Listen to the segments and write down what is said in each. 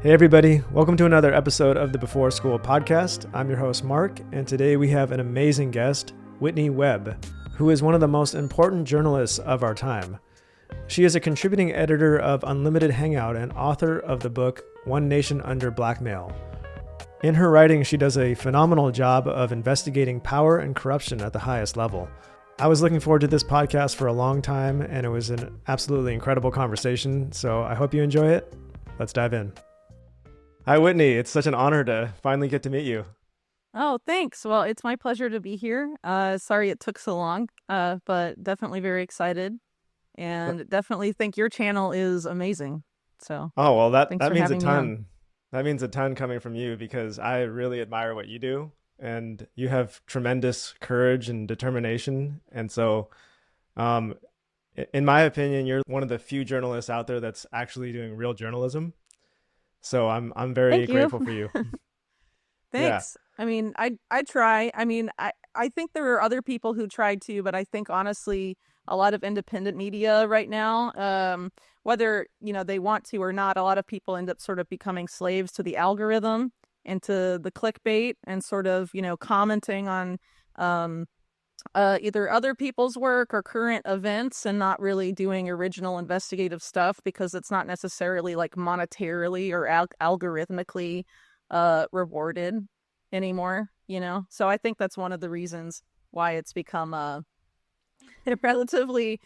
Hey everybody, welcome to another episode of the Before School podcast. I'm your host Mark, and today we have an amazing guest, Whitney Webb, who is one of the most important journalists of our time. She is a contributing editor of Unlimited Hangout and author of the book One Nation Under Blackmail. In her writing, she does a phenomenal job of investigating power and corruption at the highest level. I was looking forward to this podcast for a long time, and it was an absolutely incredible conversation, so I hope you enjoy it. Let's dive in. Hi, Whitney. It's such an honor to finally get to meet you. Oh, thanks. Well, it's my pleasure to be here. Sorry it took so long, but definitely very excited, and definitely think your channel is amazing. So, Oh, well, that thanks for means a having me on. ton. That means a ton coming from you because I really admire what you do, and you have tremendous courage and determination. And so, um, in my opinion, you're one of the few journalists out there that's actually doing real journalism. So I'm very Thank you. grateful for you. Yeah. Thanks. I mean, I try. I think there are other people who try too, but I think honestly, a lot of independent media right now, whether they want to or not, a lot of people end up sort of becoming slaves to the algorithm and to the clickbait and sort of commenting on um, either other people's work or current events and not really doing original investigative stuff because it's not necessarily like monetarily or algorithmically rewarded anymore. So I think that's one of the reasons why it's become relatively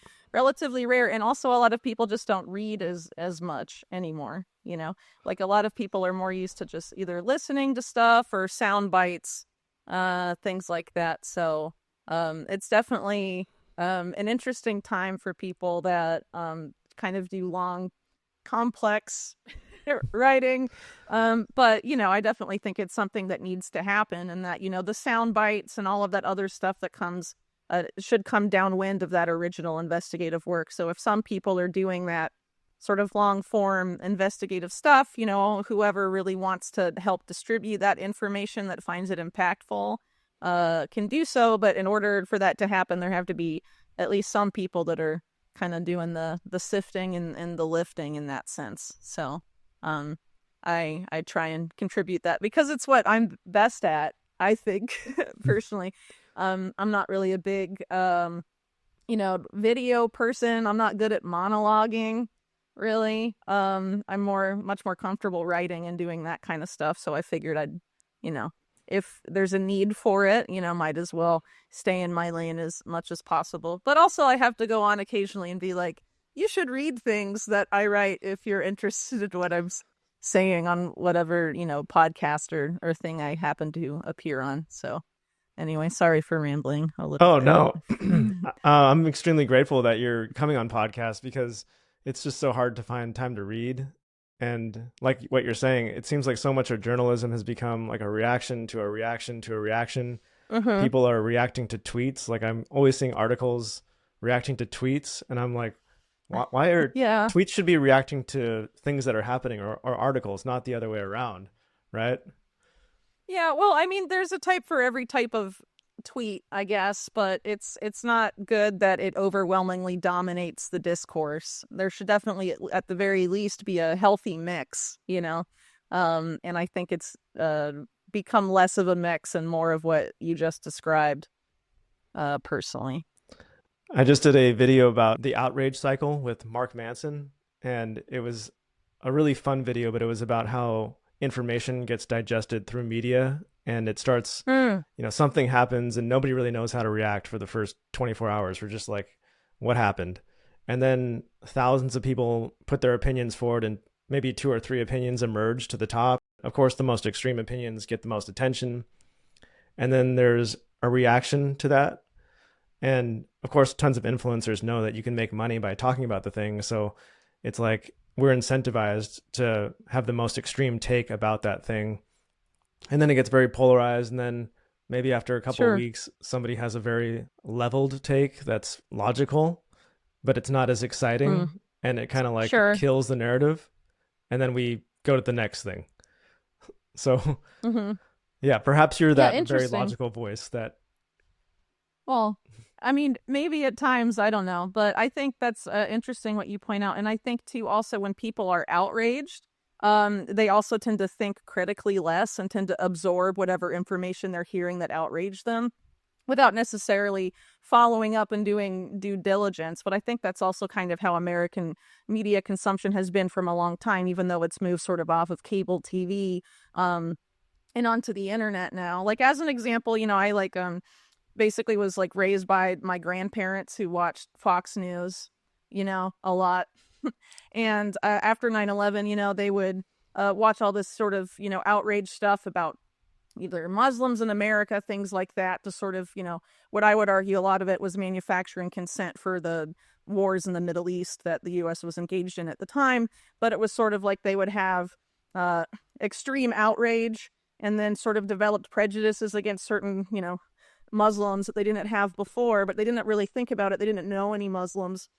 rare. And also a lot of people just don't read as much anymore. Like a lot of people are more used to just either listening to stuff or sound bites, things like that. So it's definitely an interesting time for people that kind of do long, complex writing. But I definitely think it's something that needs to happen, and that the sound bites and all of that other stuff that comes should come downwind of that original investigative work. So if some people are doing that sort of long form investigative stuff, whoever really wants to help distribute that information that finds it impactful can do so. But in order for that to happen, there have to be at least some people that are kind of doing the sifting and the lifting in that sense. So I try and contribute that because it's what I'm best at, I think. Personally. I'm not really a big video person. I'm not good at monologuing, really. I'm much more comfortable writing and doing that kind of stuff. So I figured I'd, if there's a need for it, might as well stay in my lane as much as possible. But also I have to go on occasionally and be like, you should read things that I write if you're interested in what I'm saying on whatever, podcast or thing I happen to appear on. So anyway, sorry for rambling a little Oh, bit. no. I'm extremely grateful that you're coming on podcast because it's just so hard to find time to read. And like what you're saying, it seems like so much of journalism has become like a reaction to a reaction to a reaction. Mm-hmm. People are reacting to tweets. Like I'm always seeing articles reacting to tweets, and I'm like, why are Yeah. tweets should be reacting to things that are happening or articles, not the other way around, right? Yeah, well, I mean, there's a type for every type of tweet, I guess, but it's not good that it overwhelmingly dominates the discourse. There should definitely, at the very least, be a healthy mix. And I think it's become less of a mix and more of what you just described, personally. I just did a video about the outrage cycle with Mark Manson, and it was a really fun video, but it was about how information gets digested through media, and it starts, Hmm. something happens and nobody really knows how to react for the first 24 hours. We're just like, what happened? And then thousands of people put their opinions forward, and maybe two or three opinions emerge to the top. Of course, the most extreme opinions get the most attention. And then there's a reaction to that. And of course, tons of influencers know that you can make money by talking about the thing. So it's like we're incentivized to have the most extreme take about that thing. And then it gets very polarized. And then maybe after a couple of Sure. weeks, somebody has a very leveled take that's logical, but it's not as exciting. Hmm. And it kind of like Sure. kills the narrative. And then we go to the next thing. So Mm-hmm. yeah, perhaps you're Yeah, that very interesting. logical voice that. Well, I mean, maybe at times, I don't know, but I think that's interesting what you point out. And I think too, also when people are outraged, They also tend to think critically less and tend to absorb whatever information they're hearing that outraged them without necessarily following up and doing due diligence. But I think that's also kind of how American media consumption has been from a long time, even though it's moved sort of off of cable TV and onto the internet now. Like, as an example, I basically was like raised by my grandparents who watched Fox News, a lot. And after 9/11, they would watch all this sort of, outrage stuff about either Muslims in America, things like that, to sort of, what I would argue a lot of it was manufacturing consent for the wars in the Middle East that the U.S. was engaged in at the time. But it was sort of like they would have extreme outrage and then sort of developed prejudices against certain, Muslims that they didn't have before, but they didn't really think about it. They didn't know any Muslims.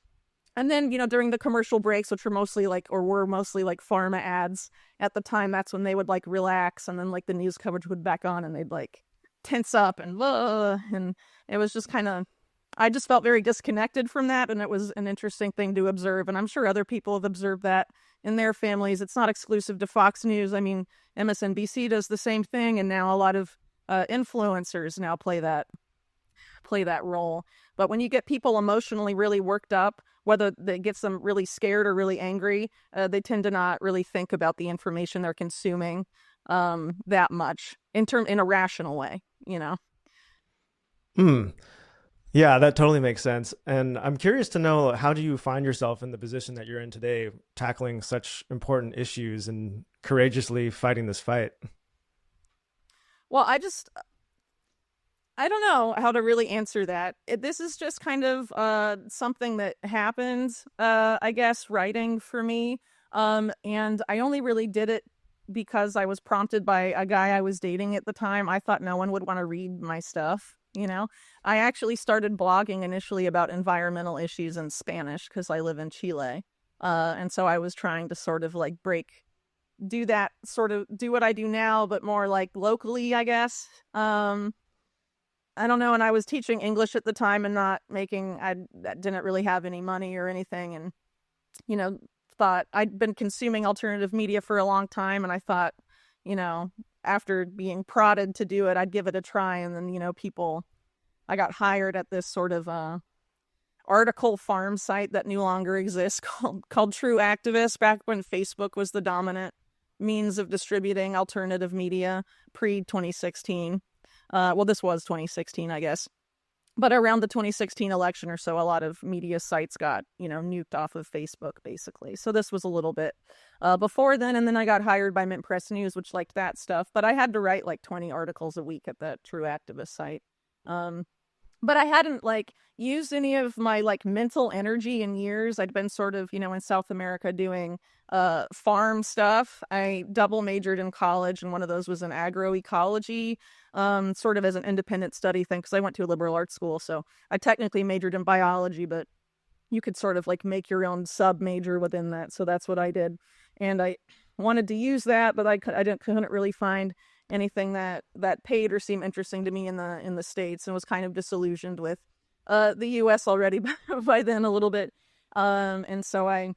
And then, during the commercial breaks, which were mostly like pharma ads at the time, that's when they would like relax, and then like the news coverage would back on and they'd like tense up and it was just kind of, I just felt very disconnected from that. And it was an interesting thing to observe. And I'm sure other people have observed that in their families. It's not exclusive to Fox News. I mean, MSNBC does the same thing. And now a lot of influencers now play that role. But when you get people emotionally really worked up, whether that gets them really scared or really angry, they tend to not really think about the information they're consuming that much in a rational way, Yeah, that totally makes sense. And I'm curious to know, how do you find yourself in the position that you're in today, tackling such important issues and courageously fighting this fight? Well, I don't know how to really answer that. This is just kind of something that happens, I guess, writing for me. And I only really did it because I was prompted by a guy I was dating at the time. I thought no one would want to read my stuff, I actually started blogging initially about environmental issues in Spanish because I live in Chile. And so I was trying to sort of like do what I do now, but more like locally, I guess. I don't know. And I was teaching English at the time and I didn't really have any money or anything. And, thought I'd been consuming alternative media for a long time. And I thought, after being prodded to do it, I'd give it a try. And then, I got hired at this sort of article farm site that no longer exists called True Activist, back when Facebook was the dominant means of distributing alternative media pre-2016. Well, this was 2016, I guess. But around the 2016 election or so, a lot of media sites got, nuked off of Facebook, basically. So this was a little bit before then. And then I got hired by Mint Press News, which liked that stuff. But I had to write like 20 articles a week at that True Activist site. But I hadn't used any of my mental energy in years. I'd been sort of, in South America doing farm stuff. I double majored in college, and one of those was in agroecology, sort of as an independent study thing, because I went to a liberal arts school. So I technically majored in biology, but you could sort of make your own sub major within that. So that's what I did. And I wanted to use that, but I couldn't really find anything that paid or seemed interesting to me in the States, and was kind of disillusioned with the U.S. already by then a little bit. And so I,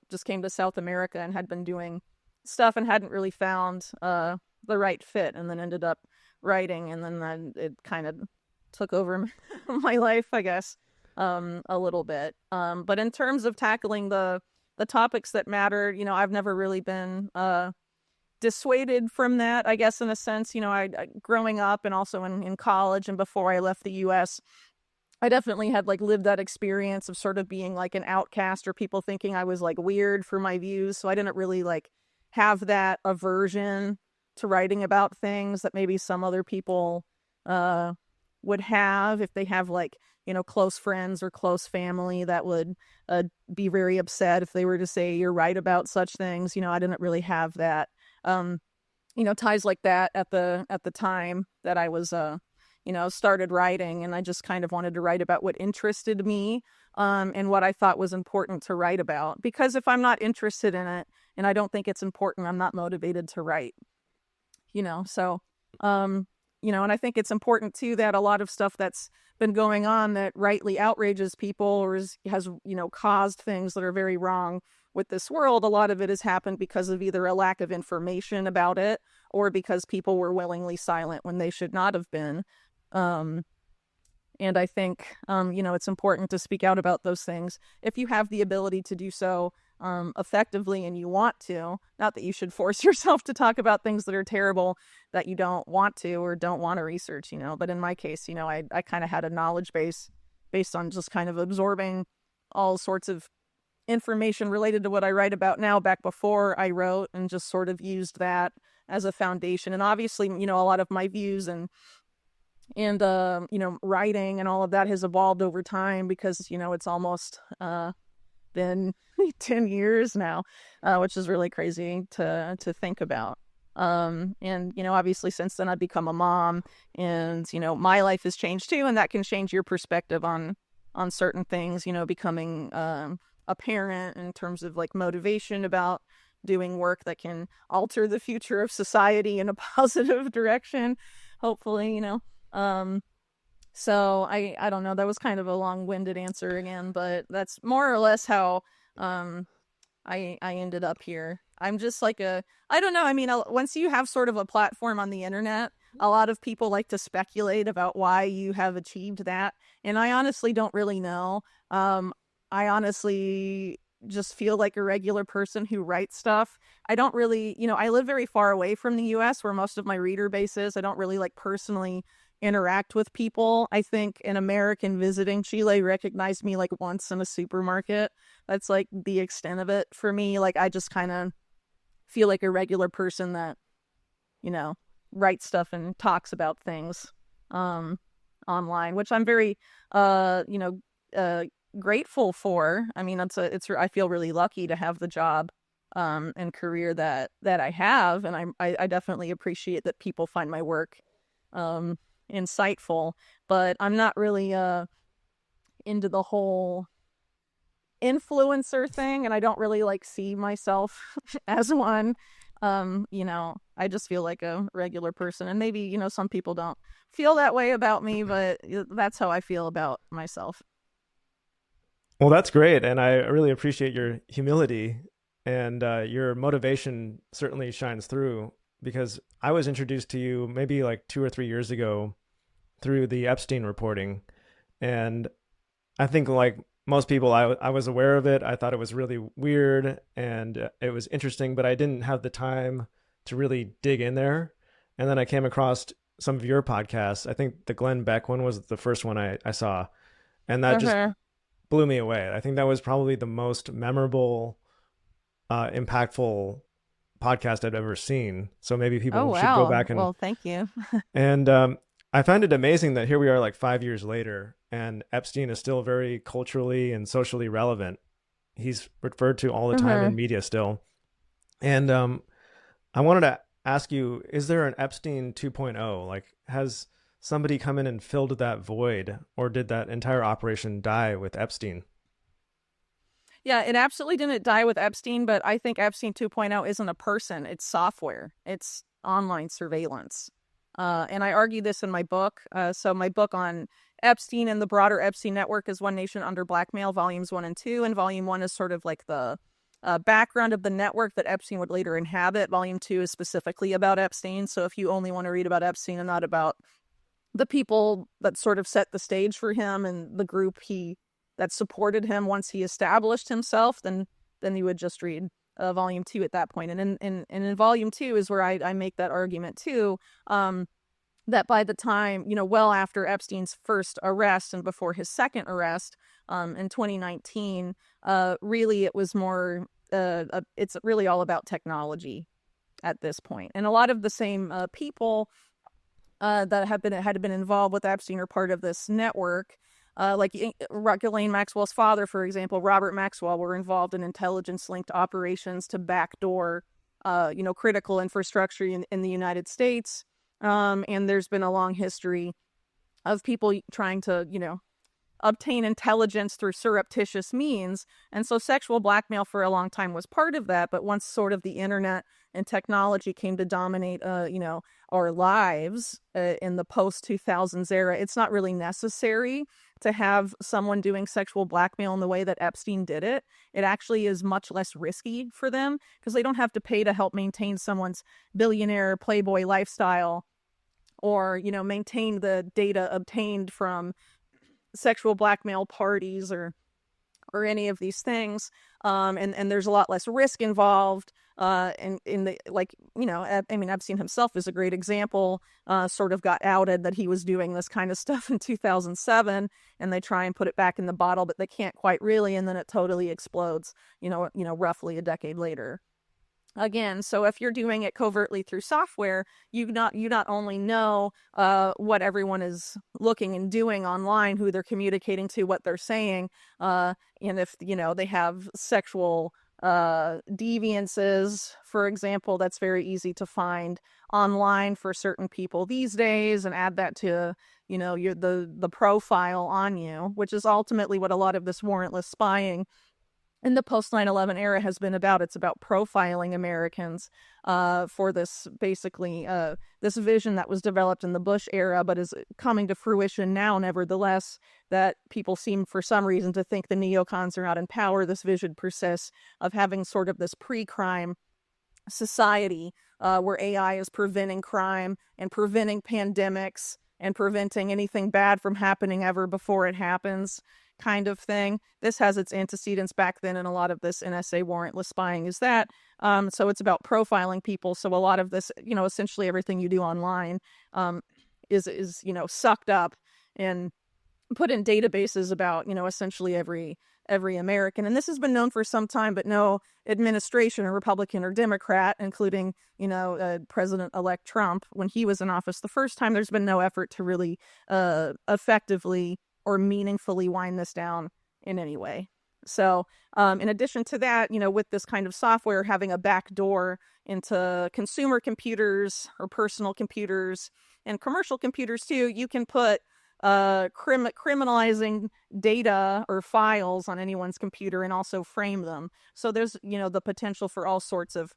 just came to South America and had been doing stuff and hadn't really found the right fit, and then ended up writing, and then it kind of took over my life, I guess, a little bit. But in terms of tackling the topics that matter, I've never really been dissuaded from that, I guess, in a sense. I growing up and also in college and before I left the U.S., I definitely had lived that experience of sort of being an outcast, or people thinking I was weird for my views. So I didn't really have that aversion to writing about things that maybe some other people would have if they have close friends or close family that would be very upset if they were to say you're right about such things. I didn't really have that. Ties like that at the time that I was, started writing, and I just kind of wanted to write about what interested me, and what I thought was important to write about. Because if I'm not interested in it and I don't think it's important, I'm not motivated to write, so, and I think it's important too that a lot of stuff that's been going on that rightly outrages people or has caused things that are very wrong, with this world, a lot of it has happened because of either a lack of information about it or because people were willingly silent when they should not have been. And I think, it's important to speak out about those things if you have the ability to do so effectively and you want to. Not that you should force yourself to talk about things that are terrible that you don't want to or don't want to research, but in my case, I kind of had a knowledge base based on just kind of absorbing all sorts of information related to what I write about now back before I wrote, and just sort of used that as a foundation. And obviously, a lot of my views and writing and all of that has evolved over time because, it's almost been 10 years now, which is really crazy to think about. Obviously since then I've become a mom, and, my life has changed too, and that can change your perspective on certain things, becoming a parent in terms of like motivation about doing work that can alter the future of society in a positive direction, hopefully, So I don't know, that was kind of a long-winded answer again, but that's more or less how I ended up here. I'm just like I don't know, I mean, once you have sort of a platform on the internet, a lot of people like to speculate about why you have achieved that, and I honestly don't really know. I honestly just feel like a regular person who writes stuff. I don't really, I live very far away from the US where most of my reader base is. I don't really like personally interact with people. I think an American visiting Chile recognized me like once in a supermarket. That's like the extent of it for me. Like I just kind of feel like a regular person that, writes stuff and talks about things online, which I'm very grateful for. I mean, I feel really lucky to have the job and career that I have, and I definitely appreciate that people find my work insightful, but I'm not really into the whole influencer thing, and I don't really like see myself as one. I just feel like a regular person, and maybe, some people don't feel that way about me, but that's how I feel about myself. Well, that's great. And I really appreciate your humility, and your motivation certainly shines through, because I was introduced to you maybe like 2 or 3 years ago through the Epstein reporting. And I think like most people, I was aware of it. I thought it was really weird and it was interesting, but I didn't have the time to really dig in there. And then I came across some of your podcasts. I think the Glenn Beck one was the first one I saw. And that just blew me away. I think that was probably the most memorable, impactful podcast I've ever seen. So maybe people should go back and... Well, thank you. And I find it amazing that here we are like 5 years later, and Epstein is still very culturally and socially relevant. He's referred to all the time in media still. And I wanted to ask you, is there an Epstein 2.0? Like, has somebody come in and filled that void, or did that entire operation die with Epstein? Yeah, it absolutely didn't die with Epstein, but I think Epstein 2.0 isn't a person. It's software. It's online surveillance. And I argue this in my book. So my book on Epstein and the broader Epstein network is One Nation Under Blackmail, Volumes 1 and 2. And Volume 1 is sort of like the background of the network that Epstein would later inhabit. Volume 2 is specifically about Epstein. So if you only want to read about Epstein and not about the people that sort of set the stage for him and the group that supported him once he established himself, then you would just read Volume 2 at that point. And in Volume 2 is where I make that argument too, that by the time, well after Epstein's first arrest and before his second arrest in 2019, really it was more, it's really all about technology at this point. And a lot of the same people that had been involved with Epstein are part of this network. Like Ghislaine Maxwell's father, for example, Robert Maxwell, were involved in intelligence-linked operations to backdoor, critical infrastructure in the United States. And there's been a long history of people trying to, obtain intelligence through surreptitious means. And so sexual blackmail for a long time was part of that. But once sort of the internet and technology came to dominate, our lives in the post-2000s era, it's not really necessary to have someone doing sexual blackmail in the way that Epstein did it, it actually is much less risky for them because they don't have to pay to help maintain someone's billionaire playboy lifestyle or, maintain the data obtained from sexual blackmail parties or any of these things. And there's a lot less risk involved. In the, Epstein himself is a great example, sort of got outed that he was doing this kind of stuff in 2007, and they try and put it back in the bottle, but they can't quite really, and then it totally explodes, roughly a decade later. Again, so if you're doing it covertly through software, you not only know what everyone is looking and doing online, who they're communicating to, what they're saying, and if they have sexual deviances, for example, that's very easy to find online for certain people these days, and add that to the profile on you, which is ultimately what a lot of this warrantless spying in the post 9/11 era has been about. It's about profiling Americans for this, basically, this vision that was developed in the Bush era, but is coming to fruition now, nevertheless, that people seem, for some reason, to think the neocons are not in power. This vision persists of having sort of this pre-crime society where AI is preventing crime and preventing pandemics and preventing anything bad from happening ever before it happens, kind of thing. This has its antecedents back then, and a lot of this NSA warrantless spying is that. So it's about profiling people. So a lot of this, essentially everything you do online is sucked up and put in databases about, essentially every American. And this has been known for some time, but no administration, or Republican or Democrat, including, President-elect Trump, when he was in office the first time, there's been no effort to really effectively or meaningfully wind this down in any way. So in addition to that, with this kind of software having a back door into consumer computers or personal computers and commercial computers too, you can put criminalizing data or files on anyone's computer and also frame them. So there's, the potential for all sorts of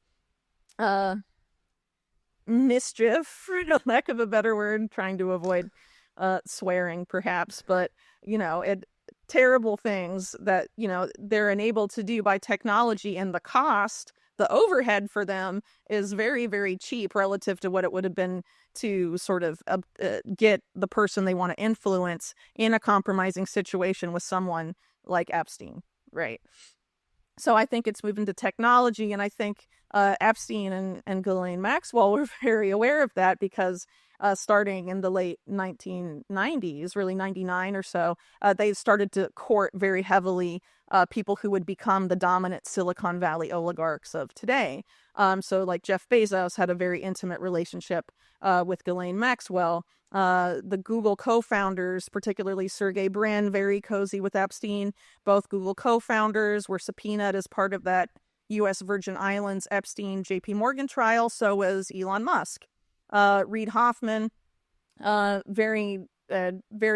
mischief, for lack of a better word, trying to avoid swearing perhaps, but terrible things that they're enabled to do by technology, and the overhead for them is very, very cheap relative to what it would have been to sort of get the person they want to influence in a compromising situation with someone like Epstein, right? So I think it's moving to technology, and I think Epstein and Ghislaine Maxwell were very aware of that because starting in the late 1990s, really 99 or so, they started to court very heavily people who would become the dominant Silicon Valley oligarchs of today. So like Jeff Bezos had a very intimate relationship with Ghislaine Maxwell. The Google co-founders, particularly Sergey Brin, very cozy with Epstein. Both Google co-founders were subpoenaed as part of that U.S. Virgin Islands Epstein JP Morgan trial. So was Elon Musk. Reid Hoffman, very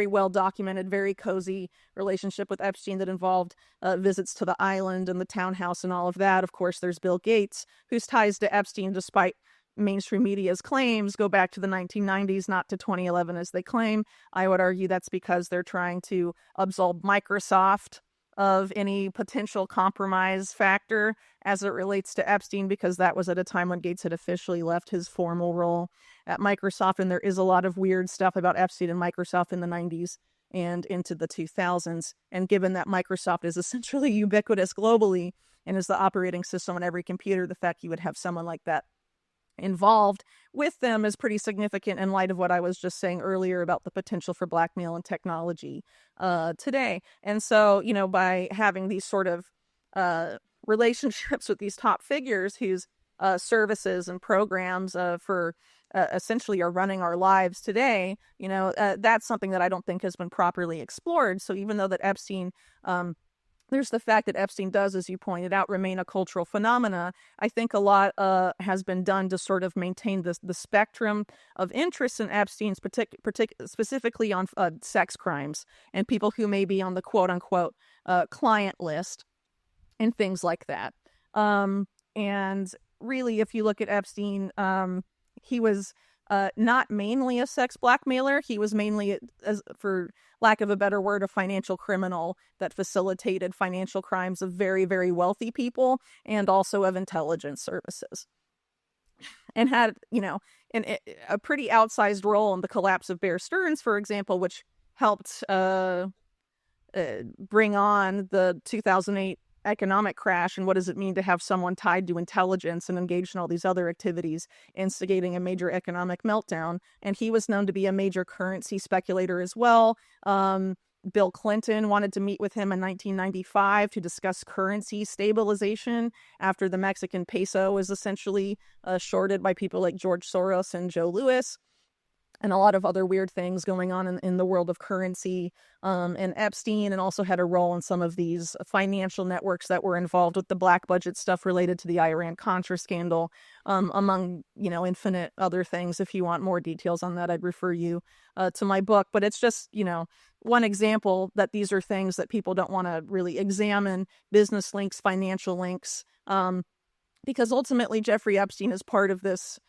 well documented, very cozy relationship with Epstein that involved visits to the island and the townhouse and all of that. Of course, there's Bill Gates, whose ties to Epstein, despite mainstream media's claims, go back to the 1990s, not to 2011 as they claim. I would argue that's because they're trying to absolve Microsoft of any potential compromise factor as it relates to Epstein, because that was at a time when Gates had officially left his formal role at Microsoft. And there is a lot of weird stuff about Epstein and Microsoft in the 90s and into the 2000s. And given that Microsoft is essentially ubiquitous globally and is the operating system on every computer, the fact you would have someone like that involved with them is pretty significant in light of what I was just saying earlier about the potential for blackmail and technology today. And so, by having these sort of relationships with these top figures whose services and programs for essentially are running our lives today, that's something that I don't think has been properly explored. So even though that Epstein there's the fact that Epstein does, as you pointed out, remain a cultural phenomena. I think a lot has been done to sort of maintain the spectrum of interest in Epstein's specifically on sex crimes and people who may be on the quote-unquote client list and things like that. And really, if you look at Epstein, he was not mainly a sex blackmailer. He was mainly, as for lack of a better word, a financial criminal that facilitated financial crimes of very, very wealthy people and also of intelligence services, and had, a pretty outsized role in the collapse of Bear Stearns, for example, which helped bring on the 2008 economic crash. And what does it mean to have someone tied to intelligence and engaged in all these other activities, instigating a major economic meltdown? And he was known to be a major currency speculator as well. Bill Clinton wanted to meet with him in 1995 to discuss currency stabilization after the Mexican peso was essentially shorted by people like George Soros and Joe Louis, and a lot of other weird things going on in the world of currency. And Epstein and also had a role in some of these financial networks that were involved with the black budget stuff related to the Iran-Contra scandal, among, infinite other things. If you want more details on that, I'd refer you to my book. But it's just, one example that these are things that people don't want to really examine: business links, financial links, because ultimately Jeffrey Epstein is part of this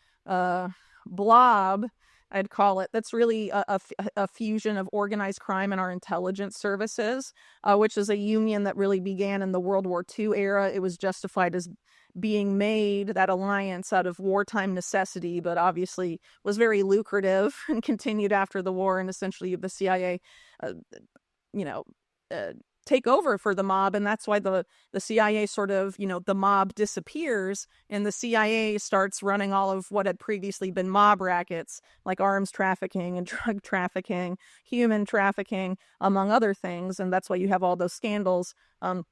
blob, I'd call it, that's really a fusion of organized crime and our intelligence services, which is a union that really began in the World War II era. It was justified as being made, that alliance, out of wartime necessity, but obviously was very lucrative and continued after the war. And essentially the CIA, take over for the mob. And that's why the CIA sort of, the mob disappears and the CIA starts running all of what had previously been mob rackets, like arms trafficking and drug trafficking, human trafficking, among other things. And that's why you have all those scandals of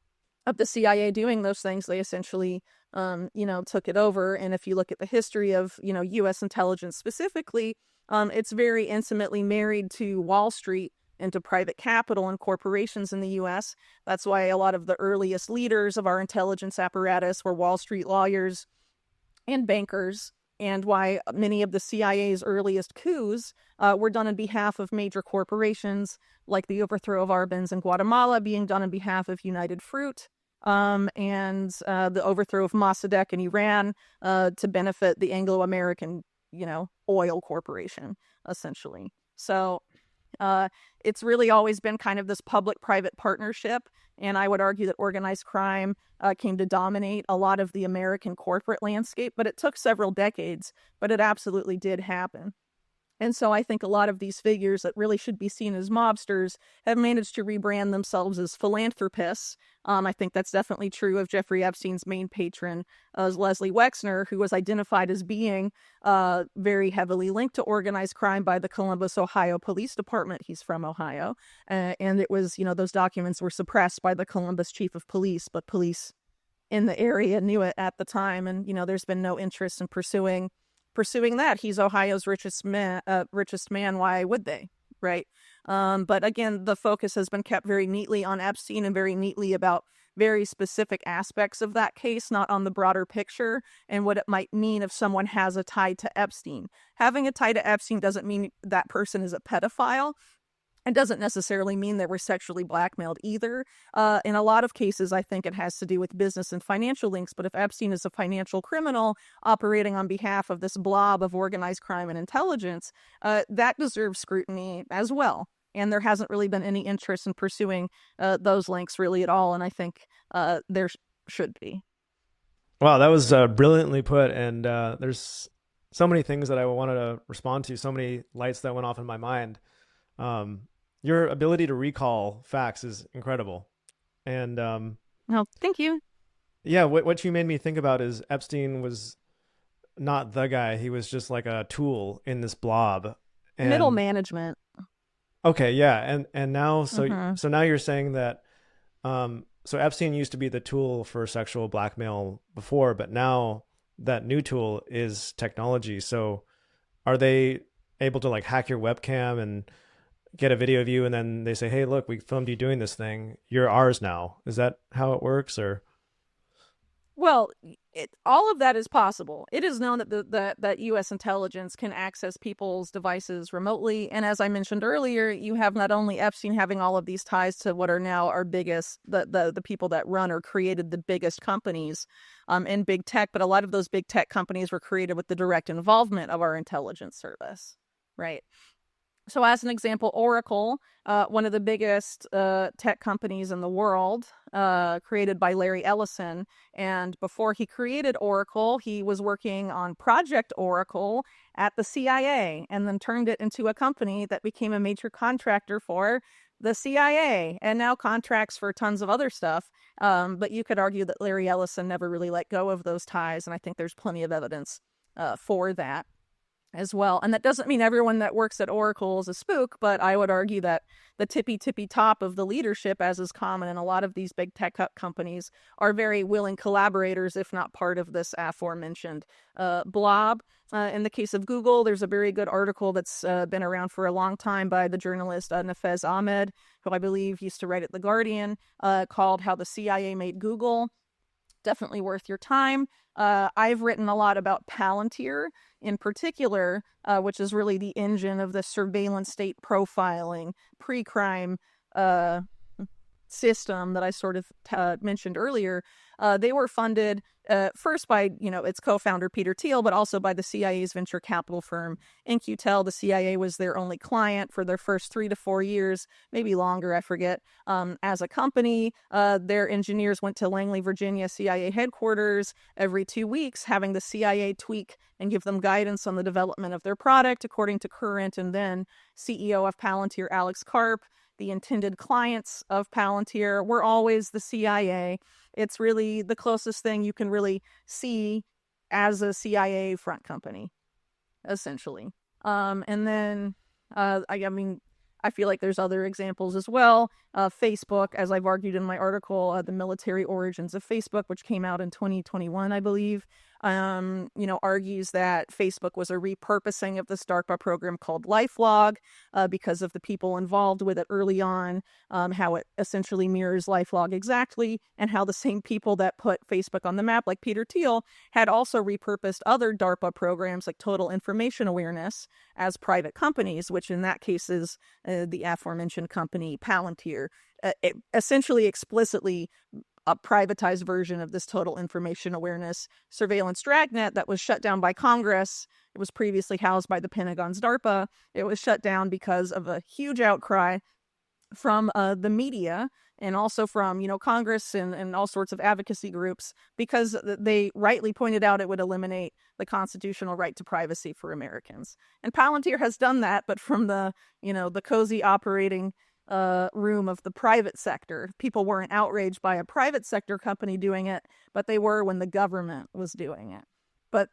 the CIA doing those things. They essentially, took it over. And if you look at the history of, U.S. intelligence specifically, it's very intimately married to Wall Street, into private capital and corporations in the U.S. That's why a lot of the earliest leaders of our intelligence apparatus were Wall Street lawyers and bankers, and why many of the CIA's earliest coups were done on behalf of major corporations, like the overthrow of Arbenz in Guatemala being done on behalf of United Fruit, and the overthrow of Mossadegh in Iran to benefit the Anglo-American, oil corporation, essentially. So it's really always been kind of this public-private partnership, and I would argue that organized crime came to dominate a lot of the American corporate landscape, but it took several decades, but it absolutely did happen. And so I think a lot of these figures that really should be seen as mobsters have managed to rebrand themselves as philanthropists. I think that's definitely true of Jeffrey Epstein's main patron, as Leslie Wexner, who was identified as being very heavily linked to organized crime by the Columbus, Ohio Police Department. He's from Ohio. And it was, those documents were suppressed by the Columbus chief of police, but police in the area knew it at the time. And, there's been no interest in pursuing that. He's Ohio's richest man. Why would they? Right. But again, the focus has been kept very neatly on Epstein and very neatly about very specific aspects of that case, not on the broader picture and what it might mean if someone has a tie to Epstein. Having a tie to Epstein doesn't mean that person is a pedophile. It doesn't necessarily mean they were sexually blackmailed either. In a lot of cases, I think it has to do with business and financial links. But if Epstein is a financial criminal operating on behalf of this blob of organized crime and intelligence, that deserves scrutiny as well. And there hasn't really been any interest in pursuing those links really at all. And I think there should be. Wow, that was brilliantly put. And there's so many things that I wanted to respond to, so many lights that went off in my mind. Your ability to recall facts is incredible. And oh, thank you. Yeah, what you made me think about is Epstein was not the guy. He was just like a tool in this blob. And, middle management. Okay, yeah. And now so now you're saying that so Epstein used to be the tool for sexual blackmail before, but now that new tool is technology. So are they able to like hack your webcam and get a video of you, and then they say, hey, look, we filmed you doing this thing. You're ours now. Is that how it works? Or? Well, all of that is possible. It is known that U.S. intelligence can access people's devices remotely. And as I mentioned earlier, you have not only Epstein having all of these ties to what are now our biggest, the people that run or created the biggest companies in big tech, but a lot of those big tech companies were created with the direct involvement of our intelligence service, right? So as an example, Oracle, one of the biggest tech companies in the world, created by Larry Ellison. And before he created Oracle, he was working on Project Oracle at the CIA, and then turned it into a company that became a major contractor for the CIA, and now contracts for tons of other stuff. But you could argue that Larry Ellison never really let go of those ties, and I think there's plenty of evidence for that as well. And that doesn't mean everyone that works at Oracle is a spook, but I would argue that the tippy top of the leadership, as is common in a lot of these big tech companies, are very willing collaborators, if not part of this aforementioned blob. In the case of Google, there's a very good article that's been around for a long time by the journalist Nafez Ahmed, who I believe used to write at The Guardian, called How the CIA Made Google. Definitely worth your time. I've written a lot about Palantir in particular, which is really the engine of the surveillance state profiling pre-crime system that I sort of mentioned earlier. They were funded first by, its co-founder Peter Thiel, but also by the CIA's venture capital firm In-Q-Tel. The CIA was their only client for their first 3 to 4 years, maybe longer, I forget. As a company, their engineers went to Langley, Virginia CIA headquarters every 2 weeks, having the CIA tweak and give them guidance on the development of their product, according to current and then CEO of Palantir, Alex Karp. The intended clients of Palantir were always the CIA. It's really the closest thing you can really see as a CIA front company, essentially. And then, I feel like there's other examples as well. Facebook, as I've argued in my article, The Military Origins of Facebook, which came out in 2021, I believe, argues that Facebook was a repurposing of this DARPA program called LifeLog because of the people involved with it early on, how it essentially mirrors LifeLog exactly, and how the same people that put Facebook on the map, like Peter Thiel, had also repurposed other DARPA programs like Total Information Awareness as private companies, which in that case is the aforementioned company Palantir, essentially explicitly a privatized version of this Total Information Awareness surveillance dragnet that was shut down by Congress. It was previously housed by the Pentagon's DARPA. It was shut down because of a huge outcry from the media and also from, Congress and all sorts of advocacy groups, because they rightly pointed out it would eliminate the constitutional right to privacy for Americans. And Palantir has done that, but from the cozy operating room of the private sector. People weren't outraged by a private sector company doing it, but they were when the government was doing it. But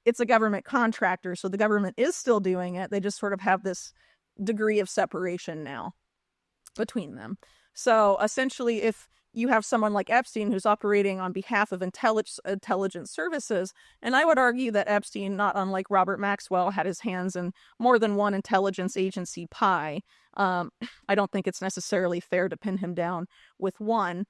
it's a government contractor, so the government is still doing it. They just sort of have this degree of separation now between them. So essentially, if you have someone like Epstein who's operating on behalf of intelligence services, and I would argue that Epstein, not unlike Robert Maxwell, had his hands in more than one intelligence agency pie. I don't think it's necessarily fair to pin him down with one.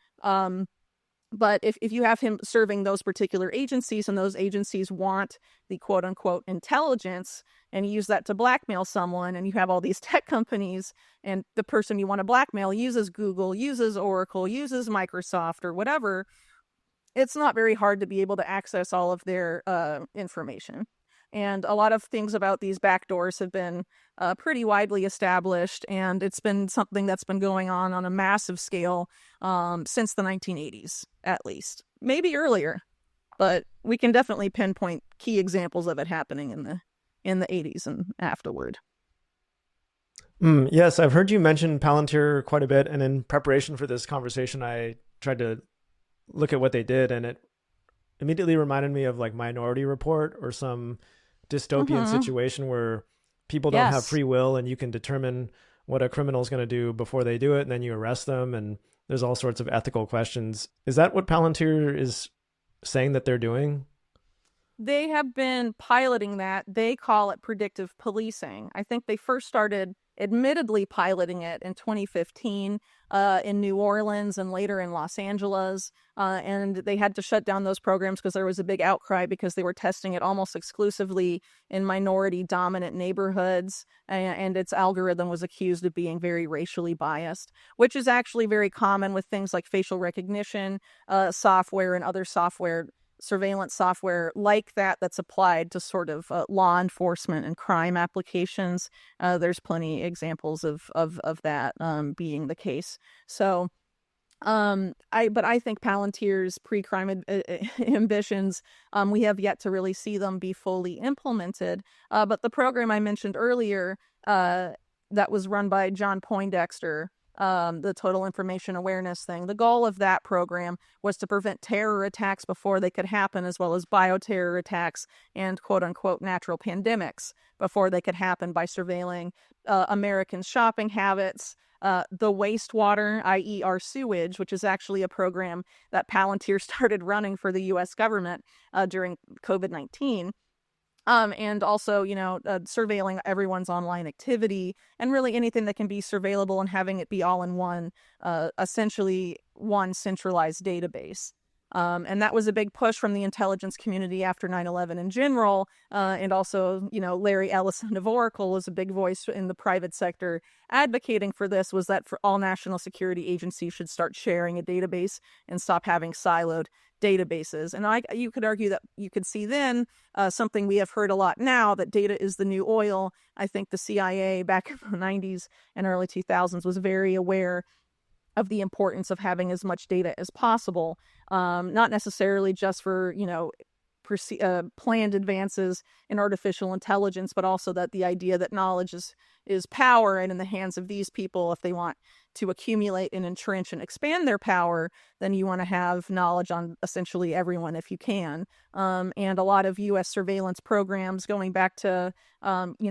But if you have him serving those particular agencies and those agencies want the quote unquote intelligence and use that to blackmail someone, and you have all these tech companies and the person you want to blackmail uses Google, uses Oracle, uses Microsoft or whatever, it's not very hard to be able to access all of their information. And a lot of things about these backdoors have been pretty widely established, and it's been something that's been going on a massive scale since the 1980s, at least. Maybe earlier, but we can definitely pinpoint key examples of it happening in the 80s and afterward. Yes, I've heard you mention Palantir quite a bit, and in preparation for this conversation, I tried to look at what they did, and it immediately reminded me of like Minority Report or some dystopian situation where people don't have free will and you can determine what a criminal is going to do before they do it, and then you arrest them, and there's all sorts of ethical questions. Is that what Palantir is saying that they're doing? They have been piloting that. They call it predictive policing. I think they first started admittedly piloting it in 2015 in New Orleans and later in Los Angeles. And they had to shut down those programs because there was a big outcry because they were testing it almost exclusively in minority dominant neighborhoods. And its algorithm was accused of being very racially biased, which is actually very common with things like facial recognition software and other software, surveillance software like that, that's applied to sort of law enforcement and crime applications. There's plenty examples of that being the case. So I think Palantir's pre-crime ambitions, we have yet to really see them be fully implemented. But the program I mentioned earlier, that was run by John Poindexter, the Total Information Awareness thing. The goal of that program was to prevent terror attacks before they could happen, as well as bioterror attacks and quote-unquote natural pandemics before they could happen, by surveilling Americans' shopping habits, the wastewater, i.e. our sewage, which is actually a program that Palantir started running for the U.S. government during COVID-19. And also, surveilling everyone's online activity and really anything that can be surveillable, and having it be all in one, essentially one centralized database. And that was a big push from the intelligence community after 9/11 in general. And also, Larry Ellison of Oracle was a big voice in the private sector advocating for this, was that for all national security agencies should start sharing a database and stop having siloed databases. And you could argue that you could see then something we have heard a lot now, that data is the new oil. I think the CIA back in the 90s and early 2000s was very aware of the importance of having as much data as possible, not necessarily just for, planned advances in artificial intelligence, but also that the idea that knowledge is power, and in the hands of these people, if they want to accumulate and entrench and expand their power, then you want to have knowledge on essentially everyone if you can. And a lot of U.S. surveillance programs going back to,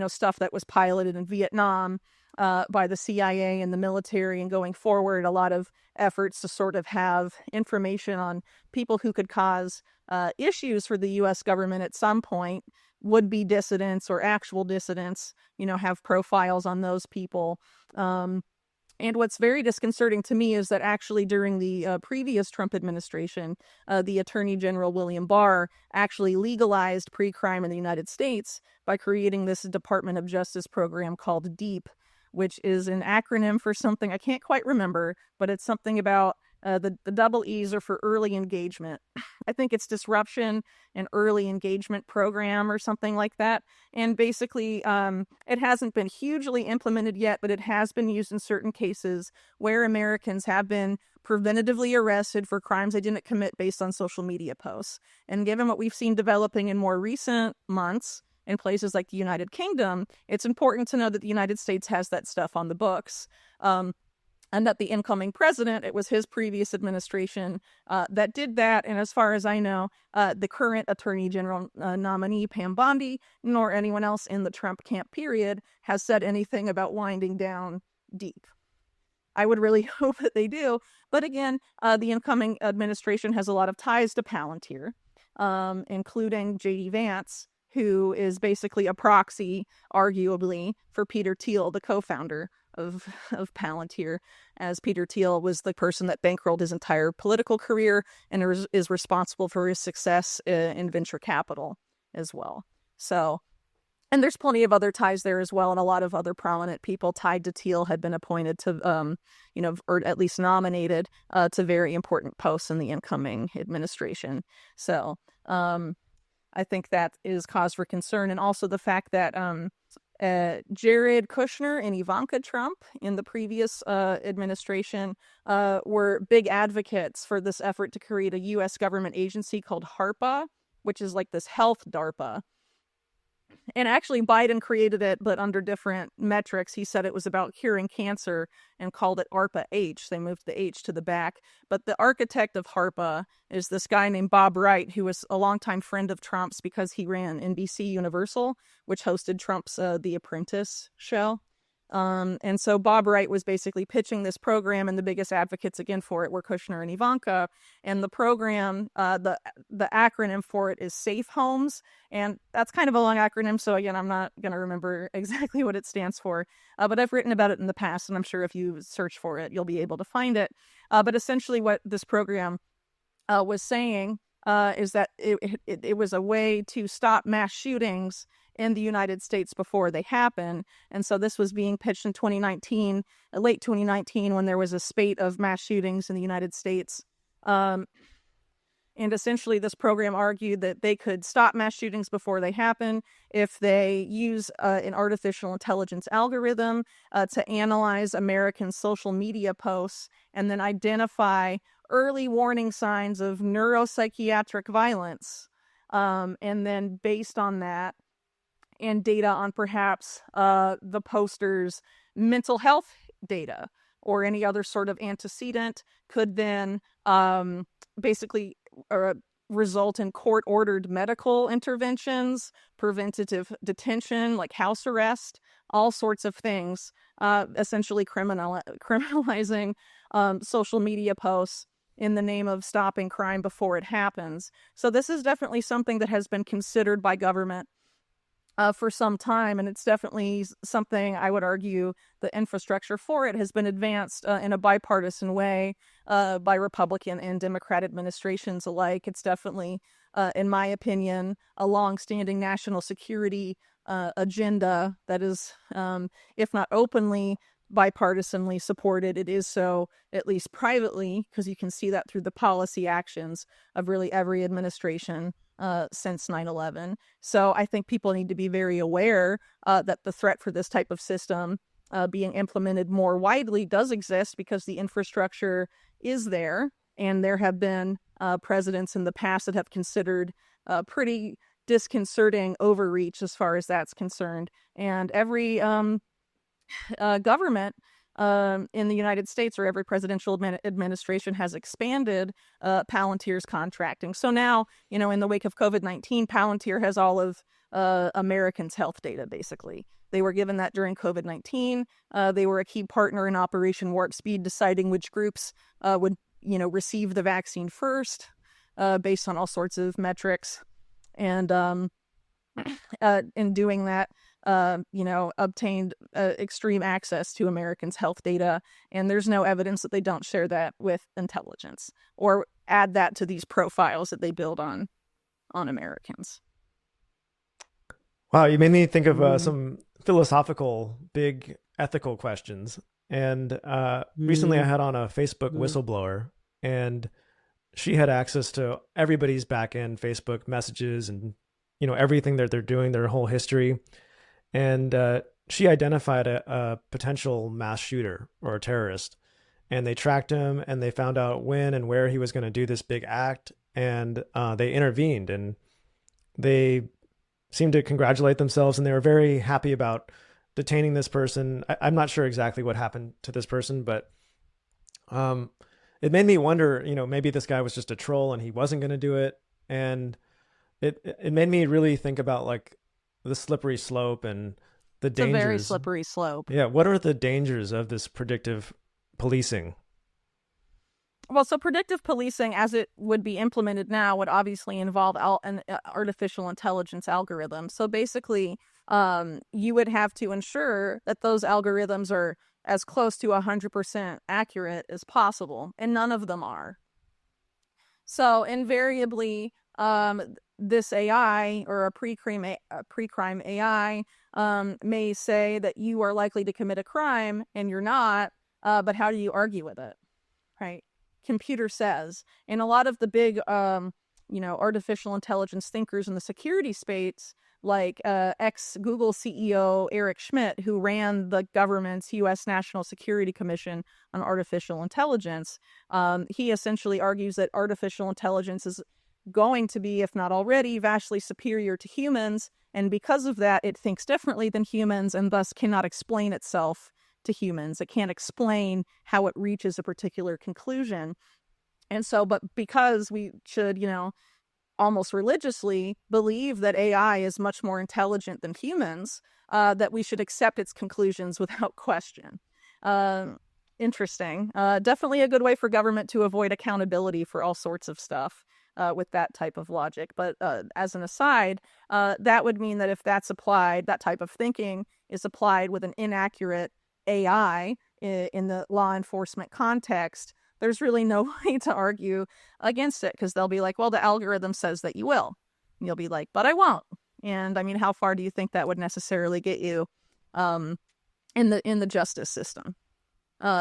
stuff that was piloted in Vietnam by the CIA and the military, and going forward, a lot of efforts to sort of have information on people who could cause issues for the U.S. government at some point, would-be dissidents or actual dissidents, have profiles on those people. And what's very disconcerting to me is that actually during the previous Trump administration, the Attorney General William Barr actually legalized pre-crime in the United States by creating this Department of Justice program called DEEP, which is an acronym for something I can't quite remember, but it's something about the double E's are for early engagement. I think it's disruption and early engagement program or something like that. And basically, it hasn't been hugely implemented yet, but it has been used in certain cases where Americans have been preventatively arrested for crimes they didn't commit based on social media posts. And given what we've seen developing in more recent months in places like the United Kingdom, it's important to know that the United States has that stuff on the books. And that the incoming president, it was his previous administration that did that. And as far as I know, the current Attorney General nominee, Pam Bondi, nor anyone else in the Trump camp period has said anything about winding down DEEP. I would really hope that they do. But again, the incoming administration has a lot of ties to Palantir, including J.D. Vance, who is basically a proxy, arguably, for Peter Thiel, the co-founder of Palantir, as Peter Thiel was the person that bankrolled his entire political career and is responsible for his success in venture capital as well. So, and there's plenty of other ties there as well, and a lot of other prominent people tied to Thiel had been appointed to, or at least nominated to very important posts in the incoming administration. So, I think that is cause for concern, and also the fact that Jared Kushner and Ivanka Trump in the previous administration were big advocates for this effort to create a U.S. government agency called HARPA, which is like this health DARPA. And actually, Biden created it, but under different metrics. He said it was about curing cancer and called it ARPA-H. They moved the H to the back. But the architect of HARPA is this guy named Bob Wright, who was a longtime friend of Trump's because he ran NBC Universal, which hosted Trump's The Apprentice show. And so Bob Wright was basically pitching this program, and the biggest advocates again for it were Kushner and Ivanka. And the program, the acronym for it is Safe Homes, and that's kind of a long acronym. So again, I'm not going to remember exactly what it stands for, but I've written about it in the past, and I'm sure if you search for it, you'll be able to find it. But essentially, what this program was saying is that it was a way to stop mass shootings in the United States before they happen. And so this was being pitched in 2019, late 2019, when there was a spate of mass shootings in the United States. And essentially this program argued that they could stop mass shootings before they happen if they use an artificial intelligence algorithm to analyze American social media posts and then identify early warning signs of neuropsychiatric violence. And then based on that, and data on perhaps the poster's mental health data or any other sort of antecedent could then basically result in court-ordered medical interventions, preventative detention, like house arrest, all sorts of things, essentially criminalizing social media posts in the name of stopping crime before it happens. So this is definitely something that has been considered by government for some time, and it's definitely something I would argue the infrastructure for it has been advanced in a bipartisan way by Republican and Democrat administrations alike. It's definitely, in my opinion, a long-standing national security agenda that is, if not openly, bipartisanly supported. It is so, at least privately, because you can see that through the policy actions of really every administration since 9/11. So I think people need to be very aware that the threat for this type of system being implemented more widely does exist because the infrastructure is there. And there have been presidents in the past that have considered pretty disconcerting overreach as far as that's concerned. And every government in the United States, or every presidential administration, has expanded Palantir's contracting. So now, in the wake of COVID-19, Palantir has all of Americans' health data, basically. They were given that during COVID-19. They were a key partner in Operation Warp Speed, deciding which groups would, receive the vaccine first, based on all sorts of metrics. And in doing that, obtained extreme access to Americans' health data, and there's no evidence that they don't share that with intelligence or add that to these profiles that they build on Americans. Wow, you made me think of some philosophical, big ethical questions. And recently I had on a Facebook whistleblower, and she had access to everybody's back-end Facebook messages and, everything that they're doing, their whole history. And she identified a potential mass shooter or a terrorist, and they tracked him and they found out when and where he was going to do this big act. And they intervened, and they seemed to congratulate themselves, and they were very happy about detaining this person. I'm not sure exactly what happened to this person, but it made me wonder, maybe this guy was just a troll and he wasn't going to do it. And it made me really think about like the slippery slope and the dangers. It's a very slippery slope. Yeah. What are the dangers of this predictive policing? Well, so predictive policing, as it would be implemented now, would obviously involve an artificial intelligence algorithm. So basically, you would have to ensure that those algorithms are as close to 100% accurate as possible, and none of them are. So invariably, this AI or a pre-crime AI may say that you are likely to commit a crime and you're not, but how do you argue with it, right? Computer says. And a lot of the big, artificial intelligence thinkers in the security space, like ex-Google CEO Eric Schmidt, who ran the government's U.S. National Security Commission on Artificial Intelligence, he essentially argues that artificial intelligence is going to be, if not already, vastly superior to humans, and because of that, it thinks differently than humans and thus cannot explain itself to humans. It can't explain how it reaches a particular conclusion. And so, but because we should, almost religiously believe that AI is much more intelligent than humans, that we should accept its conclusions without question. Interesting. Definitely a good way for government to avoid accountability for all sorts of stuff with that type of logic. But as an aside, that would mean that if that's applied, that type of thinking is applied with an inaccurate AI in the law enforcement context, there's really no way to argue against it, because they'll be like, well, the algorithm says that you will. And you'll be like, but I won't. And I mean, how far do you think that would necessarily get you in the justice system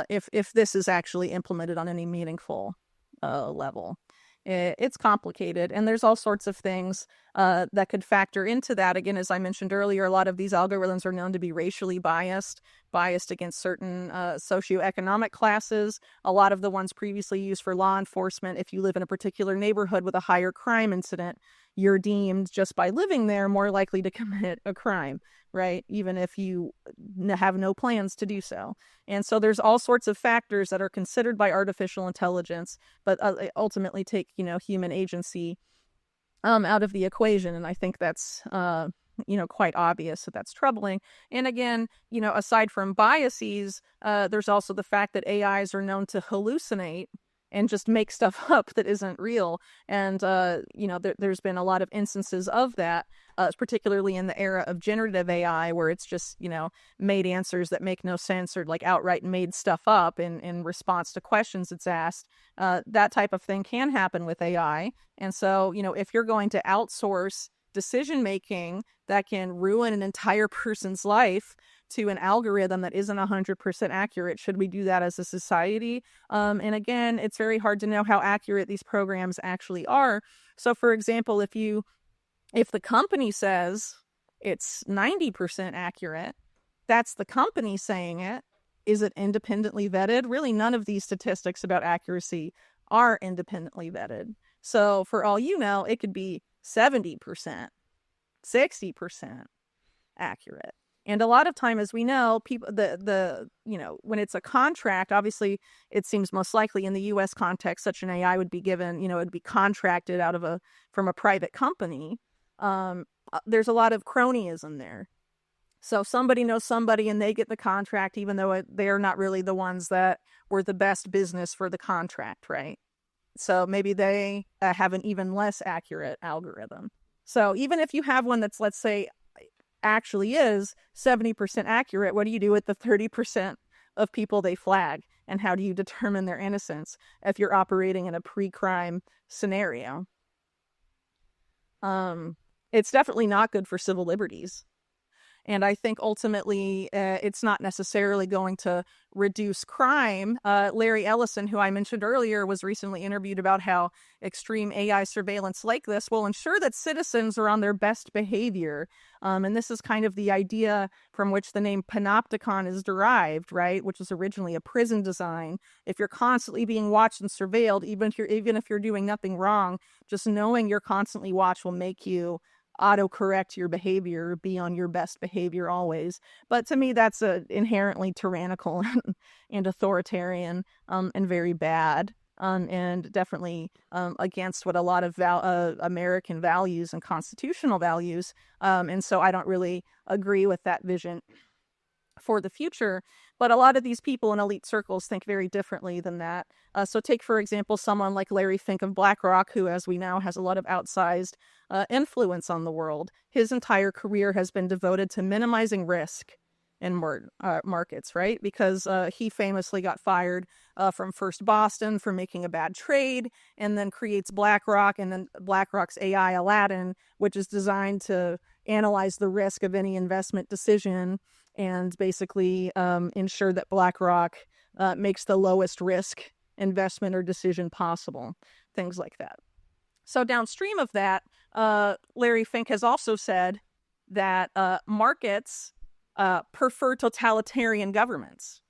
if this is actually implemented on any meaningful level? It's complicated, and there's all sorts of things that could factor into that. Again, as I mentioned earlier, a lot of these algorithms are known to be racially biased against certain socioeconomic classes. A lot of the ones previously used for law enforcement, if you live in a particular neighborhood with a higher crime incident, you're deemed, just by living there, more likely to commit a crime, right? Even if you have no plans to do so. And so there's all sorts of factors that are considered by artificial intelligence, but ultimately take, human agency out of the equation. And I think that's, quite obvious that that's troubling. And again, aside from biases, there's also the fact that AIs are known to hallucinate and just make stuff up that isn't real. And, there's been a lot of instances of that, particularly in the era of generative AI, where it's just, made answers that make no sense, or like outright made stuff up in response to questions it's asked. That type of thing can happen with AI. And so, if you're going to outsource decision-making that can ruin an entire person's life to an algorithm that isn't 100% accurate, should we do that as a society? And again, it's very hard to know how accurate these programs actually are. So for example, if the company says it's 90% accurate, that's the company saying it. Is it independently vetted? Really, none of these statistics about accuracy are independently vetted. So for all you know, it could be 70%, 60% accurate. And a lot of time, as we know, people, when it's a contract, obviously it seems most likely in the U.S. context, such an AI would be given, it would be contracted from a private company. There's a lot of cronyism there. So somebody knows somebody and they get the contract, even though they're not really the ones that were the best business for the contract, right? So maybe they have an even less accurate algorithm. So even if you have one that's, let's say, actually is 70% accurate, what do you do with the 30% of people they flag? And how do you determine their innocence if you're operating in a pre-crime scenario? It's definitely not good for civil liberties. And I think ultimately it's not necessarily going to reduce crime. Larry Ellison, who I mentioned earlier, was recently interviewed about how extreme AI surveillance like this will ensure that citizens are on their best behavior. And this is kind of the idea from which the name panopticon is derived, right? Which was originally a prison design. If you're constantly being watched and surveilled, even if you're doing nothing wrong, just knowing you're constantly watched will make you autocorrect your behavior, be on your best behavior always. But to me, that's inherently tyrannical and authoritarian and very bad, and definitely against what a lot of American values and constitutional values. And so I don't really agree with that vision for the future. But a lot of these people in elite circles think very differently than that. So take, for example, someone like Larry Fink of BlackRock, who, as we know, has a lot of outsized influence on the world. His entire career has been devoted to minimizing risk in markets, right? Because he famously got fired from First Boston for making a bad trade, and then creates BlackRock, and then BlackRock's AI Aladdin, which is designed to analyze the risk of any investment decision and basically ensure that BlackRock makes the lowest risk investment or decision possible, things like that. So downstream of that, Larry Fink has also said that markets prefer totalitarian governments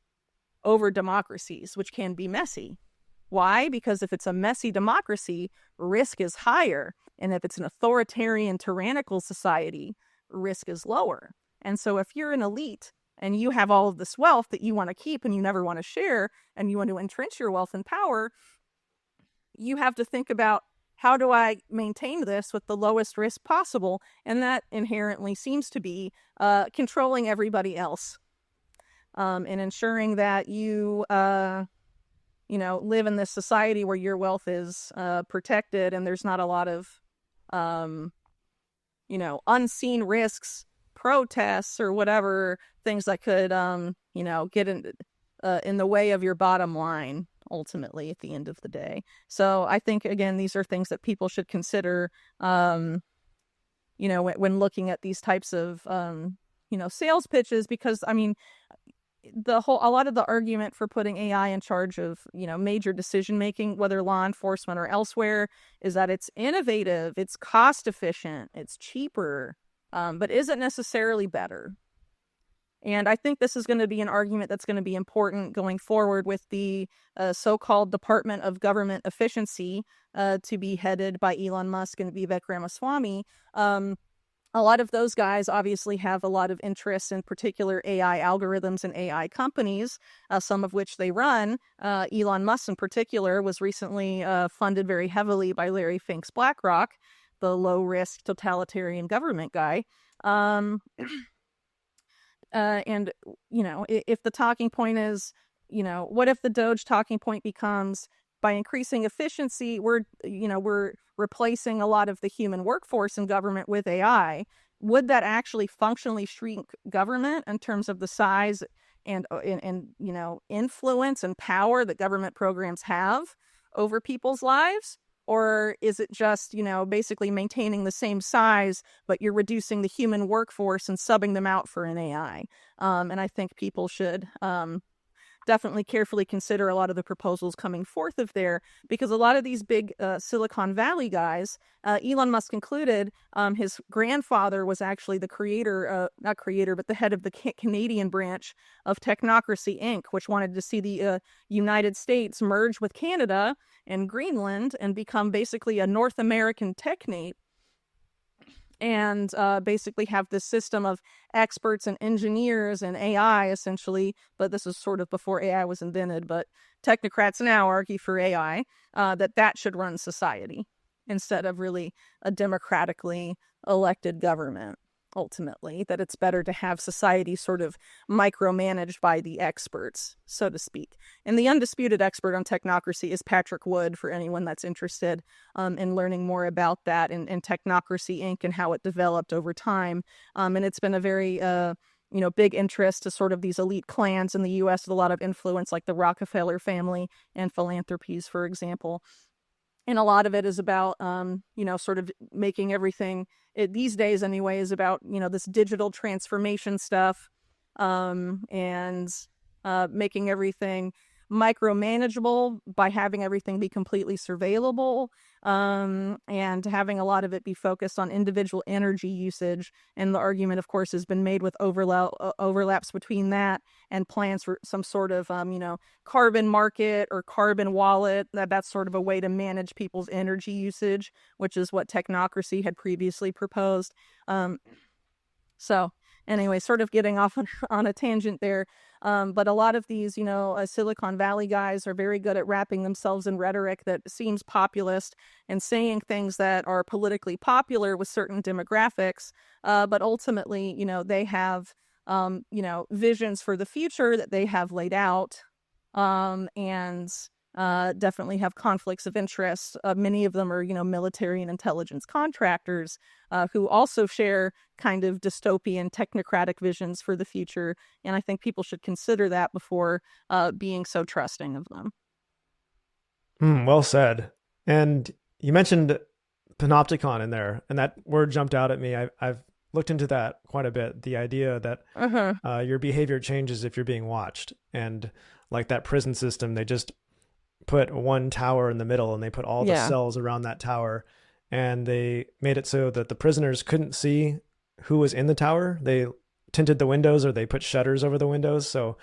over democracies, which can be messy. Why? Because if it's a messy democracy, risk is higher. And if it's an authoritarian, tyrannical society, risk is lower. And so if you're an elite and you have all of this wealth that you want to keep and you never want to share, and you want to entrench your wealth and power, you have to think about how do I maintain this with the lowest risk possible? And that inherently seems to be controlling everybody else, and ensuring that you live in this society where your wealth is protected, and there's not a lot of unseen risks, protests, or whatever things that could get in the way of your bottom line, ultimately, at the end of the day. So I think, again, these are things that people should consider, when looking at these types of, sales pitches, because, I mean, a lot of the argument for putting AI in charge of, major decision making, whether law enforcement or elsewhere, is that it's innovative, it's cost efficient, it's cheaper, but isn't necessarily better. And I think this is going to be an argument that's going to be important going forward with the so-called Department of Government Efficiency, to be headed by Elon Musk and Vivek Ramaswamy. A lot of those guys obviously have a lot of interest in particular AI algorithms and AI companies, some of which they run. Elon Musk in particular was recently funded very heavily by Larry Fink's BlackRock, the low-risk totalitarian government guy. And, if the talking point is, what if the Doge talking point becomes, by increasing efficiency, we're replacing a lot of the human workforce in government with AI? Would that actually functionally shrink government in terms of the size and influence and power that government programs have over people's lives? Or is it just, basically maintaining the same size, but you're reducing the human workforce and subbing them out for an AI? And I think people should definitely carefully consider a lot of the proposals coming forth of there, because a lot of these big Silicon Valley guys, Elon Musk included, his grandfather was actually the but the head of the Canadian branch of Technocracy Inc., which wanted to see the United States merge with Canada and Greenland and become basically a North American technate, and basically have this system of experts and engineers and AI, essentially. But this is sort of before AI was invented, but technocrats now argue for AI, that should run society instead of really a democratically elected government. Ultimately, that it's better to have society sort of micromanaged by the experts, so to speak. And the undisputed expert on technocracy is Patrick Wood, for anyone that's interested in learning more about that and Technocracy Inc. and how it developed over time. And it's been a very big interest to sort of these elite clans in the U.S. with a lot of influence, like the Rockefeller family and philanthropies, for example. And a lot of it is about, sort of making everything, these days anyway, is about, this digital transformation stuff, and making everything micromanageable by having everything be completely surveillable, and having a lot of it be focused on individual energy usage. And the argument, of course, has been made with overlaps between that and plans for some sort of, carbon market or carbon wallet. That's sort of a way to manage people's energy usage, which is what Technocracy had previously proposed. So anyway, sort of getting off on a tangent there. But a lot of these, Silicon Valley guys are very good at wrapping themselves in rhetoric that seems populist and saying things that are politically popular with certain demographics. But ultimately, they have, visions for the future that they have laid out, and definitely have conflicts of interest. Many of them are, military and intelligence contractors, who also share kind of dystopian technocratic visions for the future. And I think people should consider that before being so trusting of them. Well said. And you mentioned panopticon in there, and that word jumped out at me. I've looked into that quite a bit. The idea that your behavior changes if you're being watched. And like that prison system, they just put one tower in the middle and they put all the cells around that tower, and they made it so that the prisoners couldn't see who was in the tower. They tinted the windows, or they put shutters over the windows, so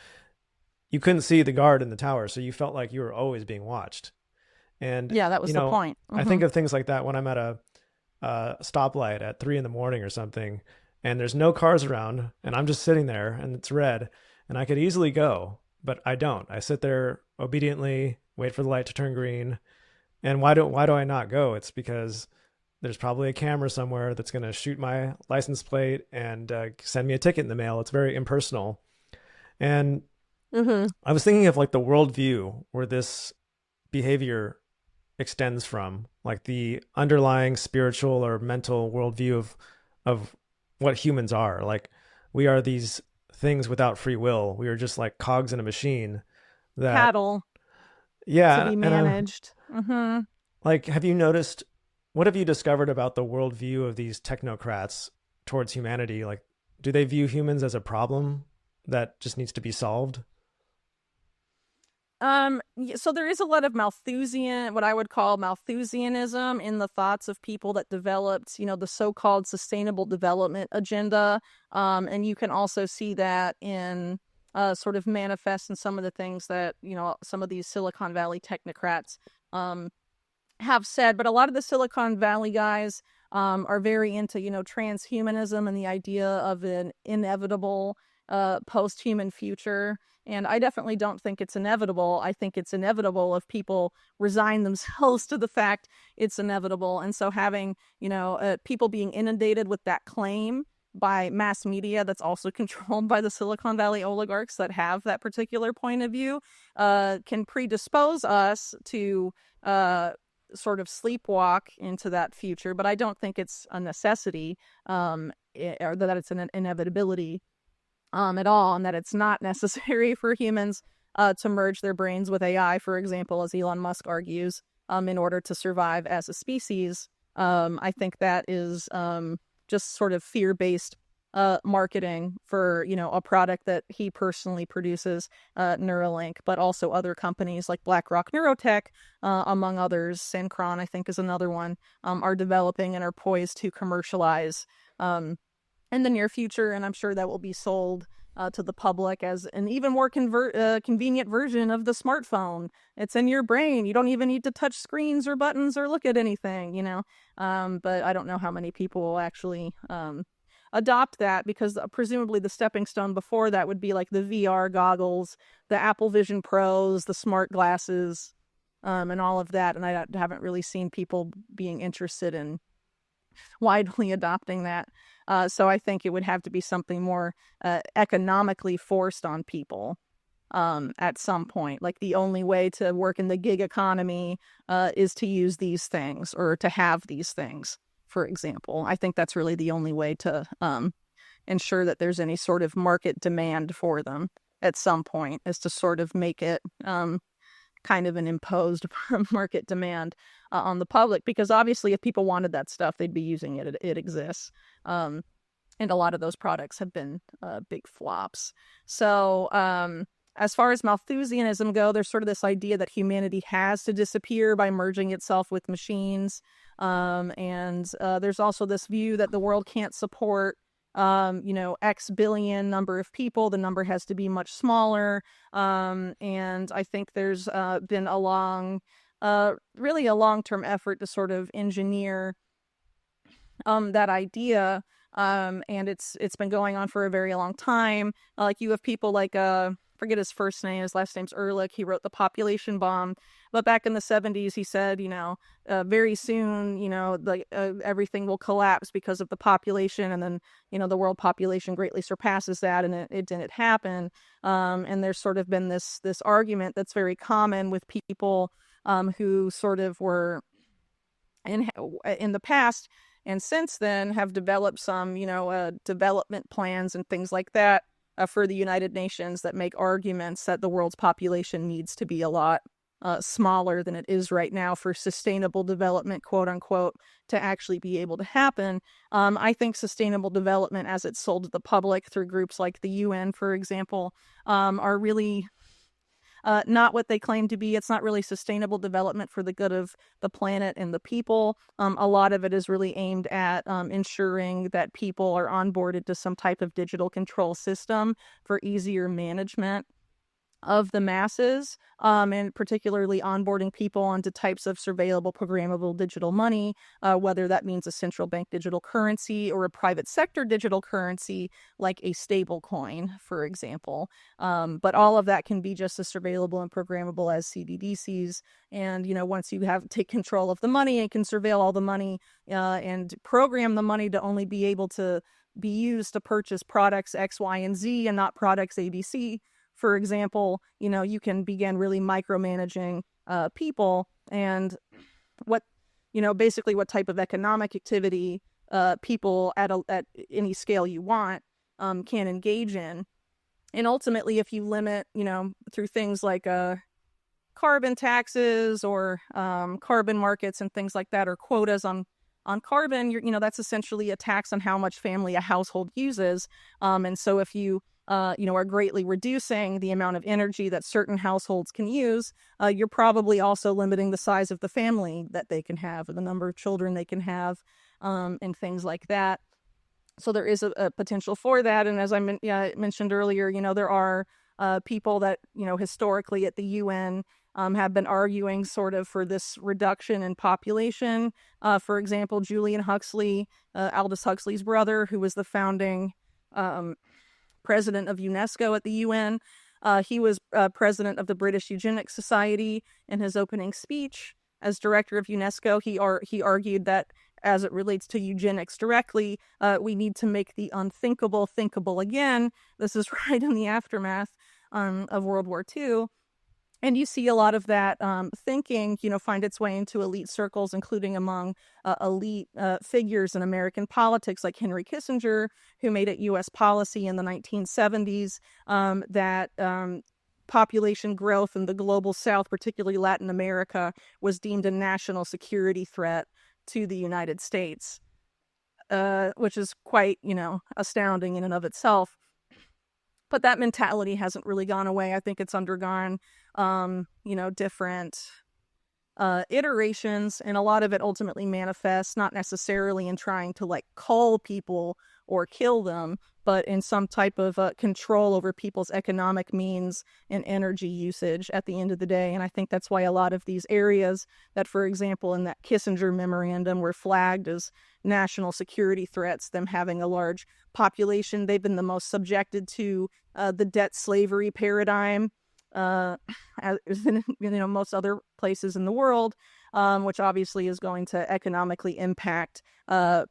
you couldn't see the guard in the tower, so you felt like you were always being watched. And that was the point. I think of things like that when I'm at a stoplight at 3 a.m. or something, and there's no cars around, and I'm just sitting there and it's red, and I could easily go, but I don't. I sit there obediently, wait for the light to turn green, And why do I not go? It's because there's probably a camera somewhere that's going to shoot my license plate and send me a ticket in the mail. It's very impersonal. And Mm-hmm. I was thinking of like the worldview where this behavior extends from, like the underlying spiritual or mental worldview of what humans are. Like we are these things without free will. We are just like cogs in a machine that, Cattle to yeah. be And I'm managed. Mm-hmm. like, have you noticed, what have you discovered about the worldview of these technocrats towards humanity? Like, do they view humans as a problem that just needs to be solved? So there is a lot of Malthusian, what I would call Malthusianism in the thoughts of people that developed, the so-called sustainable development agenda. And you can also see that in sort of manifest in some of the things that, some of these Silicon Valley technocrats um, have said. But a lot of the Silicon Valley guys are very into, transhumanism and the idea of an inevitable post-human future. And I definitely don't think it's inevitable. I think it's inevitable if people resign themselves to the fact it's inevitable. And so having, people being inundated with that claim by mass media that's also controlled by the Silicon Valley oligarchs that have that particular point of view can predispose us to sort of sleepwalk into that future. But I don't think it's a necessity or that it's an inevitability at all, and that it's not necessary for humans to merge their brains with AI, for example, as Elon Musk argues, in order to survive as a species. I think that is just sort of fear-based marketing for, a product that he personally produces, Neuralink, but also other companies like BlackRock Neurotech, among others, Synchron, I think is another one, are developing and are poised to commercialize in the near future, and I'm sure that will be sold to the public as an even more convenient version of the smartphone. It's in your brain. You don't even need to touch screens or buttons or look at anything, But I don't know how many people will actually adopt that, because presumably the stepping stone before that would be like the VR goggles, the Apple Vision Pros, the smart glasses, and all of that. And I haven't really seen people being interested in widely adopting that. So I think it would have to be something more economically forced on people at some point. Like the only way to work in the gig economy is to use these things or to have these things, for example. I think that's really the only way to ensure that there's any sort of market demand for them at some point, is to sort of make it kind of an imposed market demand on the public, because obviously if people wanted that stuff, they'd be using it. It exists. And a lot of those products have been big flops. So as far as Malthusianism go, there's sort of this idea that humanity has to disappear by merging itself with machines. And there's also this view that the world can't support X billion number of people. The number has to be much smaller. And I think there's been really a long-term effort to sort of engineer that idea. And it's been going on for a very long time. Like you have people like forget his first name, his last name's Ehrlich. He wrote The Population Bomb. But back in the 70s, he said, very soon, everything will collapse because of the population. And then, the world population greatly surpasses that. And it didn't happen. And there's sort of been this argument that's very common with people who sort of were in the past and since then have developed some, development plans and things like that for the United Nations that make arguments that the world's population needs to be a lot smaller than it is right now for sustainable development, quote unquote, to actually be able to happen. I think sustainable development, as it's sold to the public through groups like the UN, for example, are really not what they claim to be. It's not really sustainable development for the good of the planet and the people. A lot of it is really aimed at ensuring that people are onboarded to some type of digital control system for easier management of the masses, and particularly onboarding people onto types of surveillable, programmable digital money, whether that means a central bank digital currency or a private sector digital currency like a stable coin, for example. But all of that can be just as surveillable and programmable as CBDCs. And, once you take control of the money and can surveil all the money and program the money to only be able to be used to purchase products X, Y, and Z and not products ABC, for example, you can begin really micromanaging people and basically what type of economic activity people at any scale you want can engage in. And ultimately, if you limit, through things like carbon taxes or carbon markets and things like that, or quotas on carbon, that's essentially a tax on how much family a household uses. And so if you are greatly reducing the amount of energy that certain households can use, you're probably also limiting the size of the family that they can have, or the number of children they can have, and things like that. So there is a potential for that. And as I mentioned earlier, there are people that, historically at the UN have been arguing sort of for this reduction in population. For example, Julian Huxley, Aldous Huxley's brother, who was the founding president of UNESCO at the UN. He was president of the British Eugenics Society. In his opening speech as director of UNESCO, he argued that as it relates to eugenics directly, we need to make the unthinkable thinkable again. This is right in the aftermath of World War II. And you see a lot of that thinking, find its way into elite circles, including among elite figures in American politics, like Henry Kissinger, who made it U.S. policy in the 1970s that population growth in the global South, particularly Latin America, was deemed a national security threat to the United States, which is quite, astounding in and of itself. But that mentality hasn't really gone away. I think it's undergone, different iterations, and a lot of it ultimately manifests not necessarily in trying to cull people or kill them, but in some type of control over people's economic means and energy usage at the end of the day. And I think that's why a lot of these areas that, for example, in that Kissinger memorandum were flagged as national security threats, them having a large population, they've been the most subjected to the debt slavery paradigm, as in, most other places in the world, which obviously is going to economically impact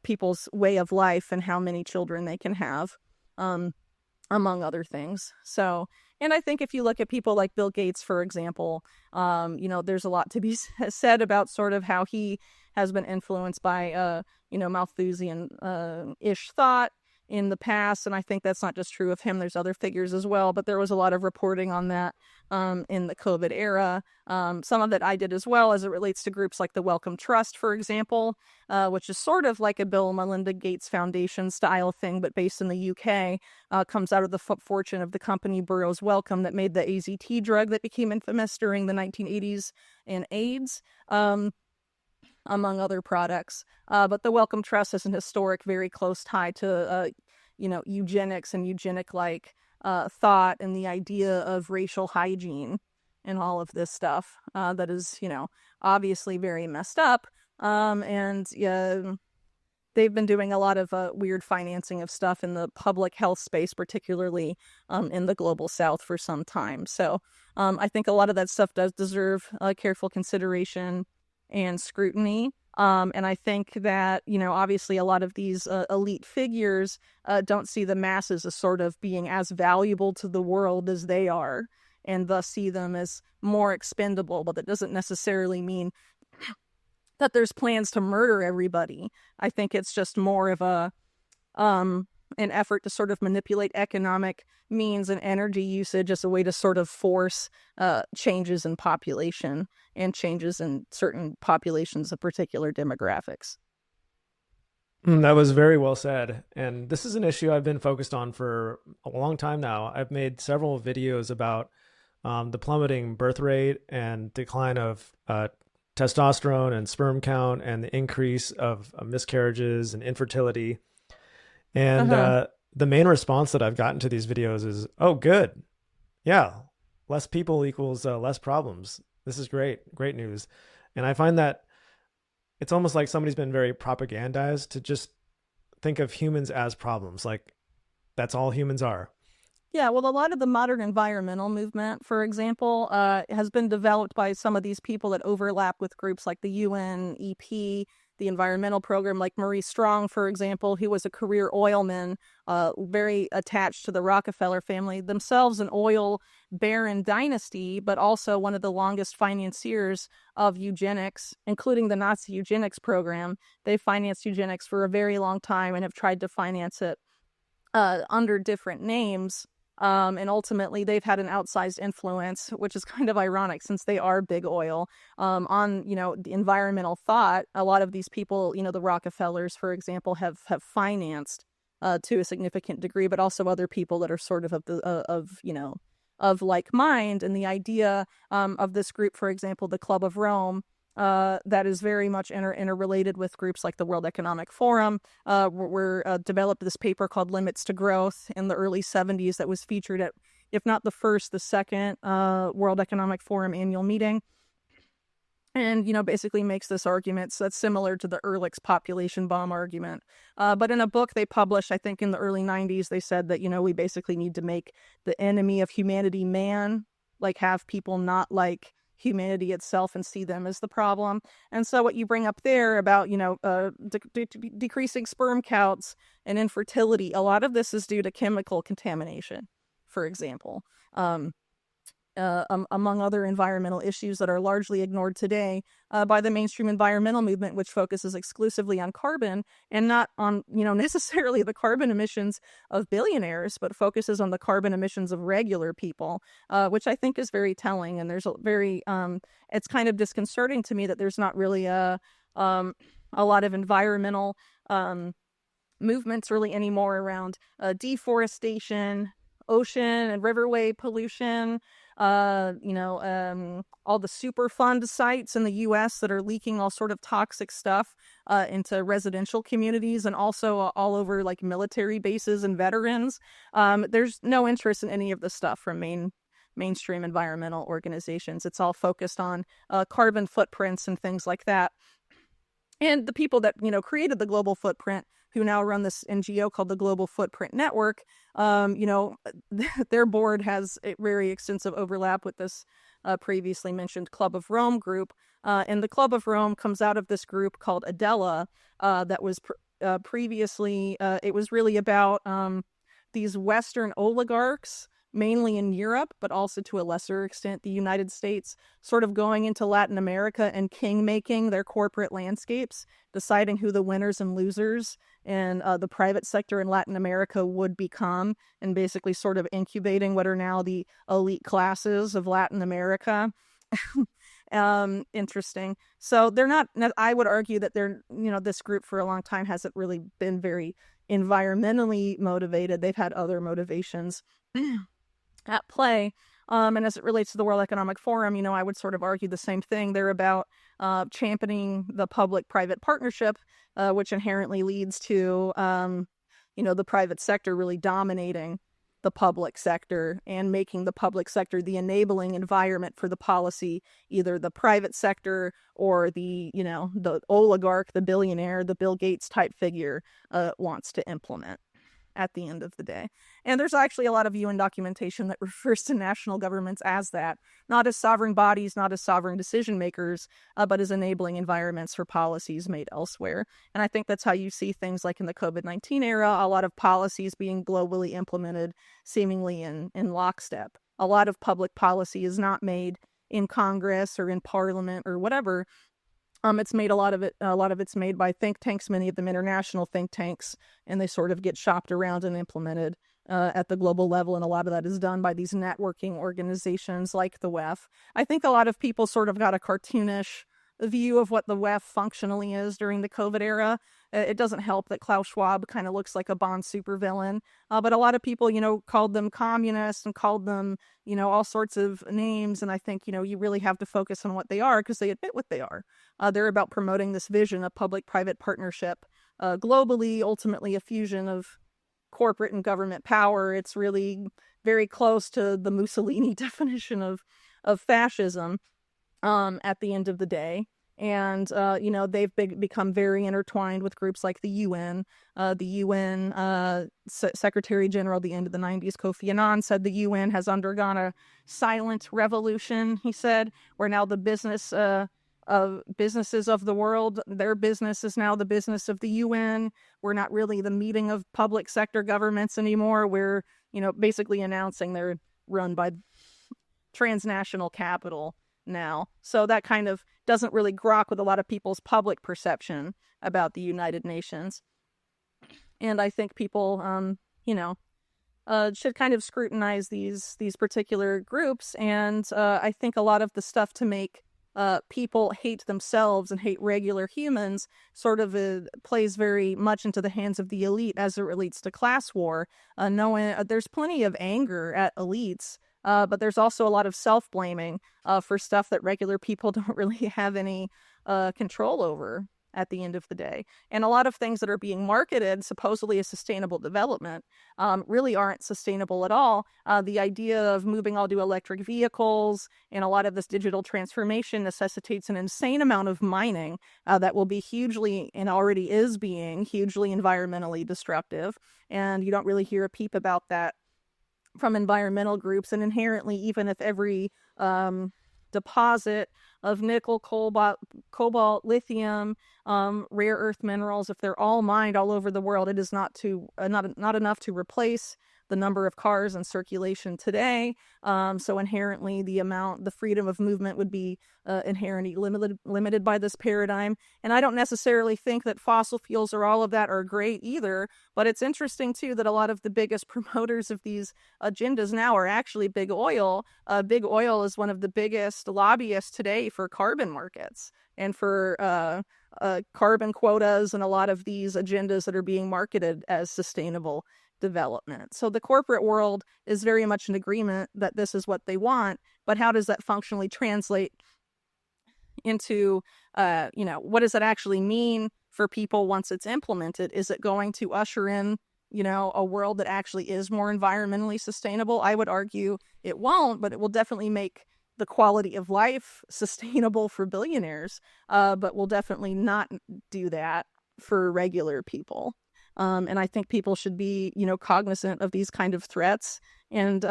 people's way of life and how many children they can have, among other things. So, and I think if you look at people like Bill Gates, for example, there's a lot to be said about sort of how he has been influenced by, Malthusian-ish thought in the past. And I think that's not just true of him. There's other figures as well, but there was a lot of reporting on that in the COVID era. Some of it I did as well as it relates to groups like the Wellcome Trust, for example, which is sort of like a Bill and Melinda Gates Foundation style thing, but based in the UK, comes out of the fortune of the company Burroughs Wellcome that made the AZT drug that became infamous during the 1980s and AIDS. Among other products. But the Wellcome Trust has an historic, very close tie to, eugenics and eugenic-like thought and the idea of racial hygiene and all of this stuff that is, obviously very messed up. And they've been doing a lot of weird financing of stuff in the public health space, particularly in the global South for some time. So I think a lot of that stuff does deserve careful consideration and scrutiny. And I think that, obviously a lot of these elite figures don't see the masses as sort of being as valuable to the world as they are, and thus see them as more expendable. But that doesn't necessarily mean that there's plans to murder everybody. I think it's just more of an effort to sort of manipulate economic means and energy usage as a way to sort of force changes in population and changes in certain populations of particular demographics. That was very well said. And this is an issue I've been focused on for a long time now. I've made several videos about the plummeting birth rate and decline of testosterone and sperm count and the increase of miscarriages and infertility. And the main response that I've gotten to these videos is, oh, good. Yeah, less people equals less problems. This is great news. And I find that it's almost like somebody's been very propagandized to just think of humans as problems. Like that's all humans are. Yeah, well, a lot of the modern environmental movement, for example, has been developed by some of these people that overlap with groups like the UNEP, the environmental program, like Maurice Strong, for example, who was a career oilman, very attached to the Rockefeller family, themselves an oil baron dynasty, but also one of the longest financiers of eugenics, including the Nazi eugenics program. They financed eugenics for a very long time and have tried to finance it under different names. And ultimately, they've had an outsized influence, which is kind of ironic since they are big oil, on, the environmental thought. A lot of these people, the Rockefellers, for example, have financed to a significant degree, but also other people that are sort of of like mind. And the idea of this group, for example, the Club of Rome, that is very much interrelated with groups like the World Economic Forum. Developed this paper called Limits to Growth in the early 70s that was featured at, if not the first, the second World Economic Forum annual meeting. And, basically makes this argument that's similar to the Ehrlich's population bomb argument. But in a book they published, I think in the early 90s, they said that, we basically need to make the enemy of humanity man, like have people not like humanity itself and see them as the problem. And so what you bring up there about, decreasing sperm counts and infertility, a lot of this is due to chemical contamination, for example. Among other environmental issues that are largely ignored today by the mainstream environmental movement, which focuses exclusively on carbon and not on, necessarily the carbon emissions of billionaires, but focuses on the carbon emissions of regular people, which I think is very telling. And there's it's kind of disconcerting to me that there's not really a lot of environmental movements really anymore around deforestation, ocean and riverway pollution, all the Superfund sites in the U.S. that are leaking all sort of toxic stuff into residential communities and also all over like military bases and veterans. There's no interest in any of this stuff from mainstream environmental organizations. It's all focused on carbon footprints and things like that. And the people that, created the global footprint, who now run this NGO called the Global Footprint Network, their board has a very extensive overlap with this previously mentioned Club of Rome group. And the Club of Rome comes out of this group called Adela that was previously, it was really about these Western oligarchs, mainly in Europe, but also to a lesser extent the United States, sort of going into Latin America and king-making their corporate landscapes, deciding who the winners and losers in the private sector in Latin America would become, and basically sort of incubating what are now the elite classes of Latin America. Interesting. So they're not, I would argue that they're, this group for a long time hasn't really been very environmentally motivated. They've had other motivations at play. And as it relates to the World Economic Forum, I would sort of argue the same thing. They're about championing the public-private partnership, which inherently leads to, the private sector really dominating the public sector and making the public sector the enabling environment for the policy, either the private sector or the oligarch, the billionaire, the Bill Gates type figure wants to implement at the end of the day. And there's actually a lot of UN documentation that refers to national governments as that, not as sovereign bodies, not as sovereign decision makers, but as enabling environments for policies made elsewhere. And I think that's how you see things like in the COVID-19 era, a lot of policies being globally implemented seemingly in lockstep. A lot of public policy is not made in Congress or in Parliament or whatever. It's made a lot of it's made by think tanks, many of them international think tanks, and they sort of get shopped around and implemented at the global level. And a lot of that is done by these networking organizations like the WEF. I think a lot of people sort of got a cartoonish view of what the WEF functionally is during the COVID era. It doesn't help that Klaus Schwab kind of looks like a Bond supervillain, but a lot of people, called them communists and called them, all sorts of names. And I think, you really have to focus on what they are because they admit what they are. They're about promoting this vision of public-private partnership globally, ultimately a fusion of corporate and government power. It's really very close to the Mussolini definition of fascism at the end of the day. And, they've become very intertwined with groups like the UN. The UN Secretary General at the end of the 90s, Kofi Annan, said the UN has undergone a silent revolution, he said, where now the businesses of the world, their business is now the business of the UN. We're not really the meeting of public sector governments anymore. We're, basically announcing they're run by transnational capital now. So that kind of doesn't really grok with a lot of people's public perception about the United Nations. And I think people, should kind of scrutinize these particular groups. And I think a lot of the stuff to make people hate themselves and hate regular humans sort of plays very much into the hands of the elite as it relates to class war. Knowing there's plenty of anger at elites, but there's also a lot of self-blaming for stuff that regular people don't really have any control over at the end of the day. And a lot of things that are being marketed supposedly as sustainable development really aren't sustainable at all. The idea of moving all to electric vehicles and a lot of this digital transformation necessitates an insane amount of mining that will be hugely, and already is being, hugely environmentally destructive. And you don't really hear a peep about that from environmental groups. And inherently, even if every deposit of nickel, cobalt, lithium, rare earth minerals, if they're all mined all over the world, it is not enough to replace the number of cars in circulation today. So inherently, the freedom of movement would be inherently limited by this paradigm. And I don't necessarily think that fossil fuels or all of that are great either. But it's interesting, too, that a lot of the biggest promoters of these agendas now are actually big oil. Big oil is one of the biggest lobbyists today for carbon markets and for carbon quotas and a lot of these agendas that are being marketed as sustainable development. So the corporate world is very much in agreement that this is what they want, but how does that functionally translate into, what does that actually mean for people once it's implemented? Is it going to usher in, a world that actually is more environmentally sustainable? I would argue it won't, but it will definitely make the quality of life sustainable for billionaires, but will definitely not do that for regular people. And I think people should be, cognizant of these kind of threats and,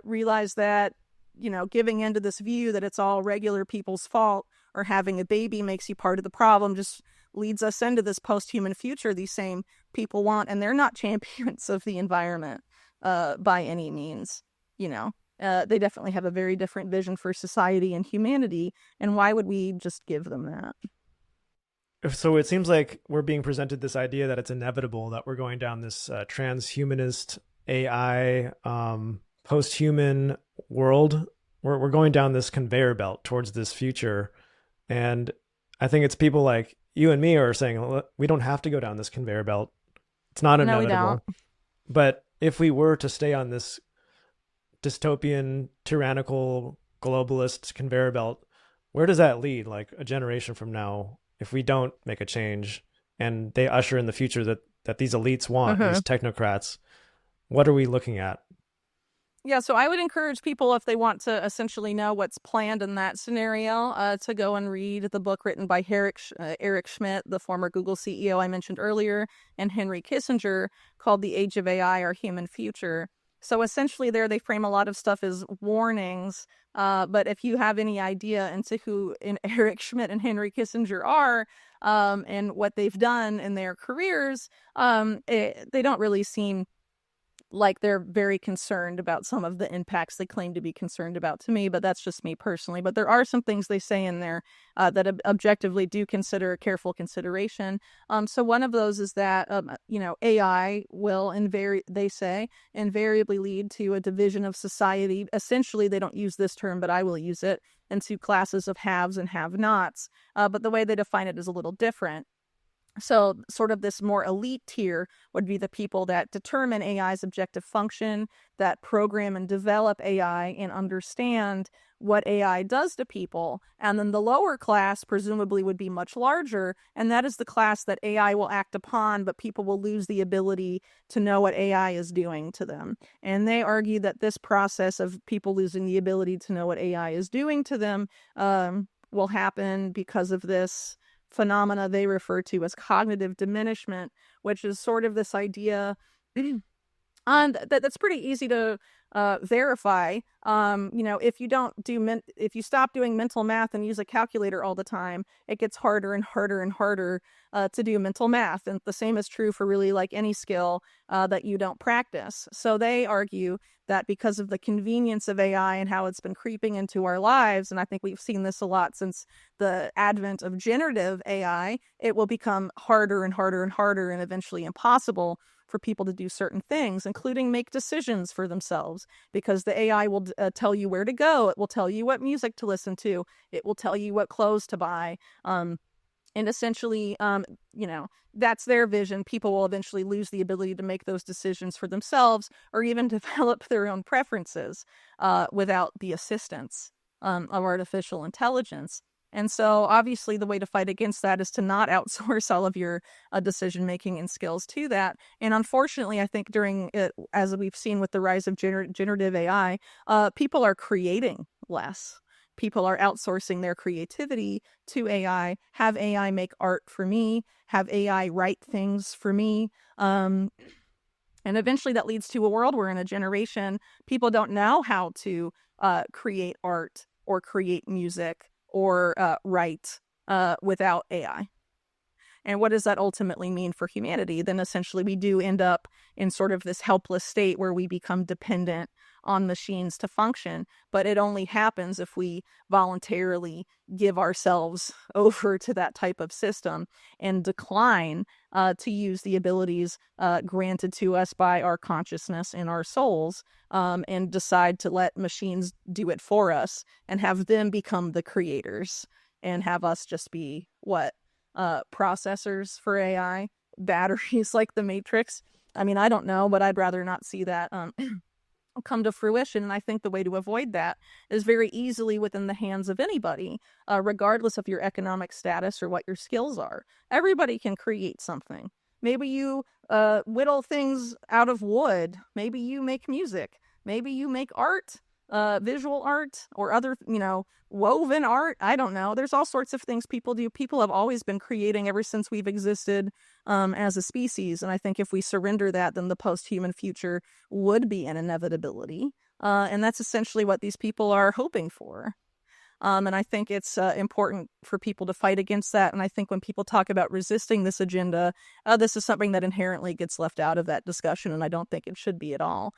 realize that, giving into this view that it's all regular people's fault or having a baby makes you part of the problem just leads us into this post-human future these same people want. And they're not champions of the environment by any means, They definitely have a very different vision for society and humanity. And why would we just give them that? So it seems like we're being presented this idea that it's inevitable that we're going down this transhumanist AI post-human world. We're going down this conveyor belt towards this future. And I think it's people like you and me are saying, we don't have to go down this conveyor belt. It's not inevitable. No, we don't. But if we were to stay on this dystopian, tyrannical, globalist conveyor belt, where does that lead? Like a generation from now, if we don't make a change and they usher in the future that these elites want, these technocrats, what are we looking at? Yeah, so I would encourage people, if they want to essentially know what's planned in that scenario, to go and read the book written by Eric Schmidt, the former Google CEO I mentioned earlier, and Henry Kissinger, called The Age of AI, Our Human Future. So essentially there they frame a lot of stuff as warnings, but if you have any idea into who Eric Schmidt and Henry Kissinger are and what they've done in their careers, they don't really seem like they're very concerned about some of the impacts they claim to be concerned about to me, but that's just me personally. But there are some things they say in there that objectively do consider careful consideration. So one of those is that, AI will they say, invariably lead to a division of society. Essentially, they don't use this term, but I will use it, into classes of haves and have-nots. But the way they define it is a little different. So sort of this more elite tier would be the people that determine AI's objective function, that program and develop AI and understand what AI does to people. And then the lower class presumably would be much larger, and that is the class that AI will act upon, but people will lose the ability to know what AI is doing to them. And they argue that this process of people losing the ability to know what AI is doing to them will happen because of this phenomena they refer to as cognitive diminishment, which is sort of this idea that's pretty easy to verify. If you don't do if you stop doing mental math and use a calculator all the time, it gets harder and harder and harder to do mental math. And the same is true for really like any skill that you don't practice. So they argue that because of the convenience of AI and how it's been creeping into our lives, and I think we've seen this a lot since the advent of generative AI, it will become harder and harder and harder and eventually impossible for people to do certain things, including make decisions for themselves, because the AI will tell you where to go. It will tell you what music to listen to. It will tell you what clothes to buy. And essentially, that's their vision. People will eventually lose the ability to make those decisions for themselves or even develop their own preferences without the assistance of artificial intelligence. And so obviously the way to fight against that is to not outsource all of your decision-making and skills to that. And unfortunately, I think as we've seen with the rise of generative AI, people are creating less. People are outsourcing their creativity to AI, have AI make art for me, have AI write things for me. And eventually that leads to a world where in a generation, people don't know how to create art or create music or write without AI. And what does that ultimately mean for humanity? Then essentially we do end up in sort of this helpless state where we become dependent on machines to function. But it only happens if we voluntarily give ourselves over to that type of system and decline to use the abilities granted to us by our consciousness and our souls, and decide to let machines do it for us and have them become the creators and have us just be processors for AI, batteries like the Matrix. I mean, I don't know, but I'd rather not see that come to fruition. And I think the way to avoid that is very easily within the hands of anybody, regardless of your economic status or what your skills are. Everybody can create something. Maybe you whittle things out of wood. Maybe you make music. Maybe you make art, visual art, or other, woven art. I don't know. There's all sorts of things people do. People have always been creating ever since we've existed as a species. And I think if we surrender that, then the post-human future would be an inevitability. And that's essentially what these people are hoping for. And I think it's important for people to fight against that. And I think when people talk about resisting this agenda, this is something that inherently gets left out of that discussion. And I don't think it should be at all.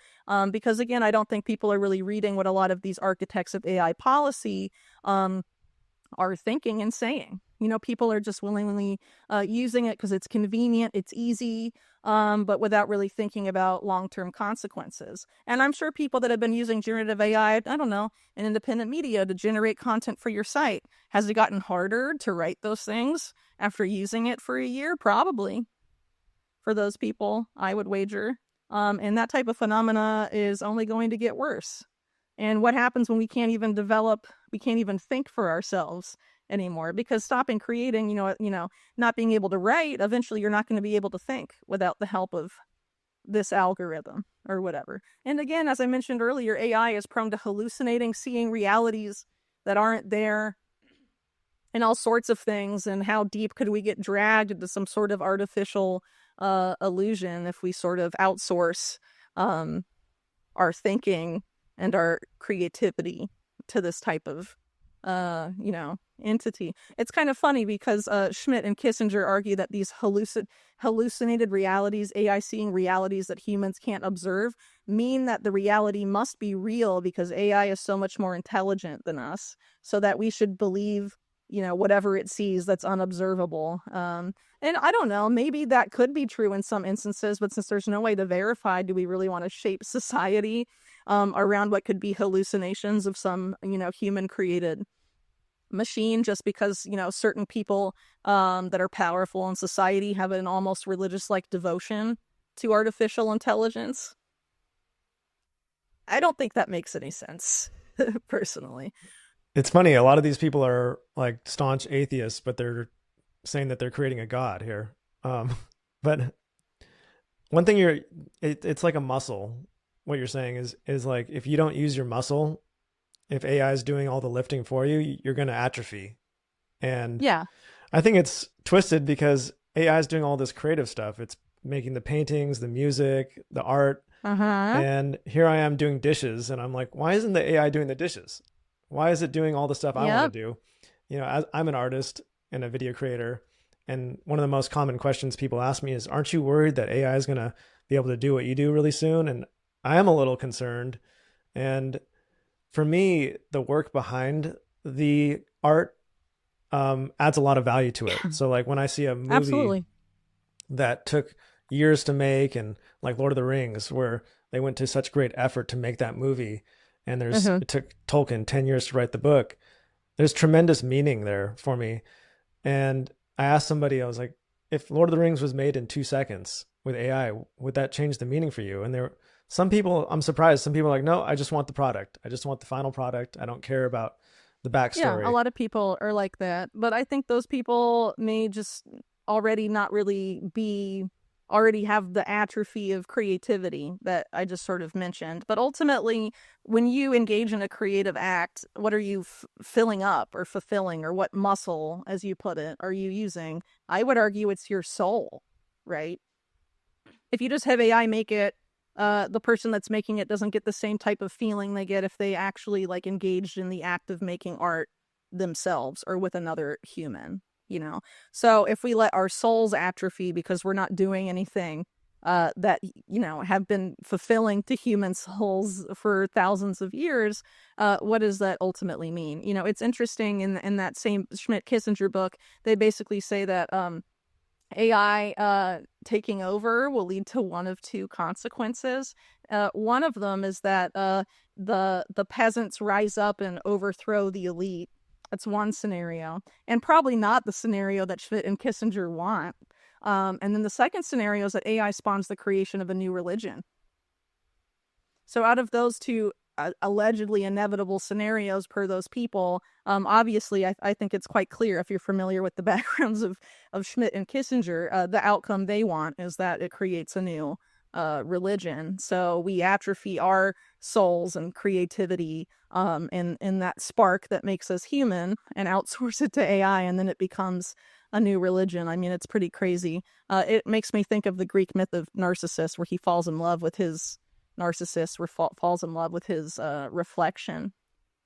Because again, I don't think people are really reading what a lot of these architects of AI policy are thinking and saying. People are just willingly using it because it's convenient, it's easy, but without really thinking about long-term consequences. And I'm sure people that have been using generative AI, I don't know, in independent media to generate content for your site, has it gotten harder to write those things after using it for a year? Probably. For those people, I would wager. And that type of phenomena is only going to get worse. And what happens when we can't even think for ourselves anymore? Because stopping creating, not being able to write, eventually you're not going to be able to think without the help of this algorithm or whatever. And again, as I mentioned earlier, AI is prone to hallucinating, seeing realities that aren't there, and all sorts of things. And how deep could we get dragged into some sort of artificial illusion if we sort of outsource our thinking and our creativity to this type of, entity? It's kind of funny because Schmidt and Kissinger argue that these hallucinated realities, AI seeing realities that humans can't observe, mean that the reality must be real because AI is so much more intelligent than us, so that we should believe, whatever it sees that's unobservable. And I don't know, maybe that could be true in some instances, but since there's no way to verify, do we really want to shape society around what could be hallucinations of some, human-created machine just because, certain people that are powerful in society have an almost religious-like devotion to artificial intelligence. I don't think that makes any sense, personally. It's funny. A lot of these people are like staunch atheists, but they're saying that they're creating a god here. But one thing it's like a muscle. What you're saying is like, if you don't use your muscle, if AI is doing all the lifting for you, you're going to atrophy. And Yeah. I think it's twisted because AI is doing all this creative stuff. It's making the paintings, the music, the art. Uh-huh. And here I am doing dishes. And I'm like, why isn't the AI doing the dishes? Why is it doing all the stuff I want Yep. to do? I'm an artist and a video creator. And one of the most common questions people ask me is, aren't you worried that AI is going to be able to do what you do really soon? And I am a little concerned. And for me, the work behind the art adds a lot of value to it. So like when I see a movie Absolutely. that took years to make, and like Lord of the Rings, where they went to such great effort to make that movie, and Mm-hmm. it took Tolkien 10 years to write the book. There's tremendous meaning there for me. And I asked somebody, I was like, if Lord of the Rings was made in 2 seconds with AI, would that change the meaning for you? And some people, I'm surprised, some people are like, no, I just want the product. I just want the final product. I don't care about the Yeah, a backstory. lot of people are like that, but I think those people may just already not really already have the atrophy of creativity that I just sort of mentioned. But ultimately, when you engage in a creative act, what are you filling up or fulfilling, or what muscle, as you put it, are you using? I would argue it's your soul, right? If you just have AI make it, the person that's making it doesn't get the same type of feeling they get if they actually like engaged in the act of making art themselves or with another human, So if we let our souls atrophy because we're not doing anything that have been fulfilling to human souls for thousands of years, what does that ultimately mean? It's interesting in that same Schmidt-Kissinger book, they basically say that AI taking over will lead to one of two consequences. One of them is that the peasants rise up and overthrow the elite. That's one scenario, and probably not the scenario that Schmidt and Kissinger want. And then the second scenario is that AI spawns the creation of a new religion. So out of those two allegedly inevitable scenarios per those people, obviously I think it's quite clear, if you're familiar with the backgrounds of Schmidt and Kissinger, the outcome they want is that it creates a new religion. So we atrophy our souls and creativity in that spark that makes us human and outsource it to AI, and then it becomes a new religion. I mean, it's pretty crazy. It makes me think of the Greek myth of Narcissus, where he falls in love with his falls in love with his reflection,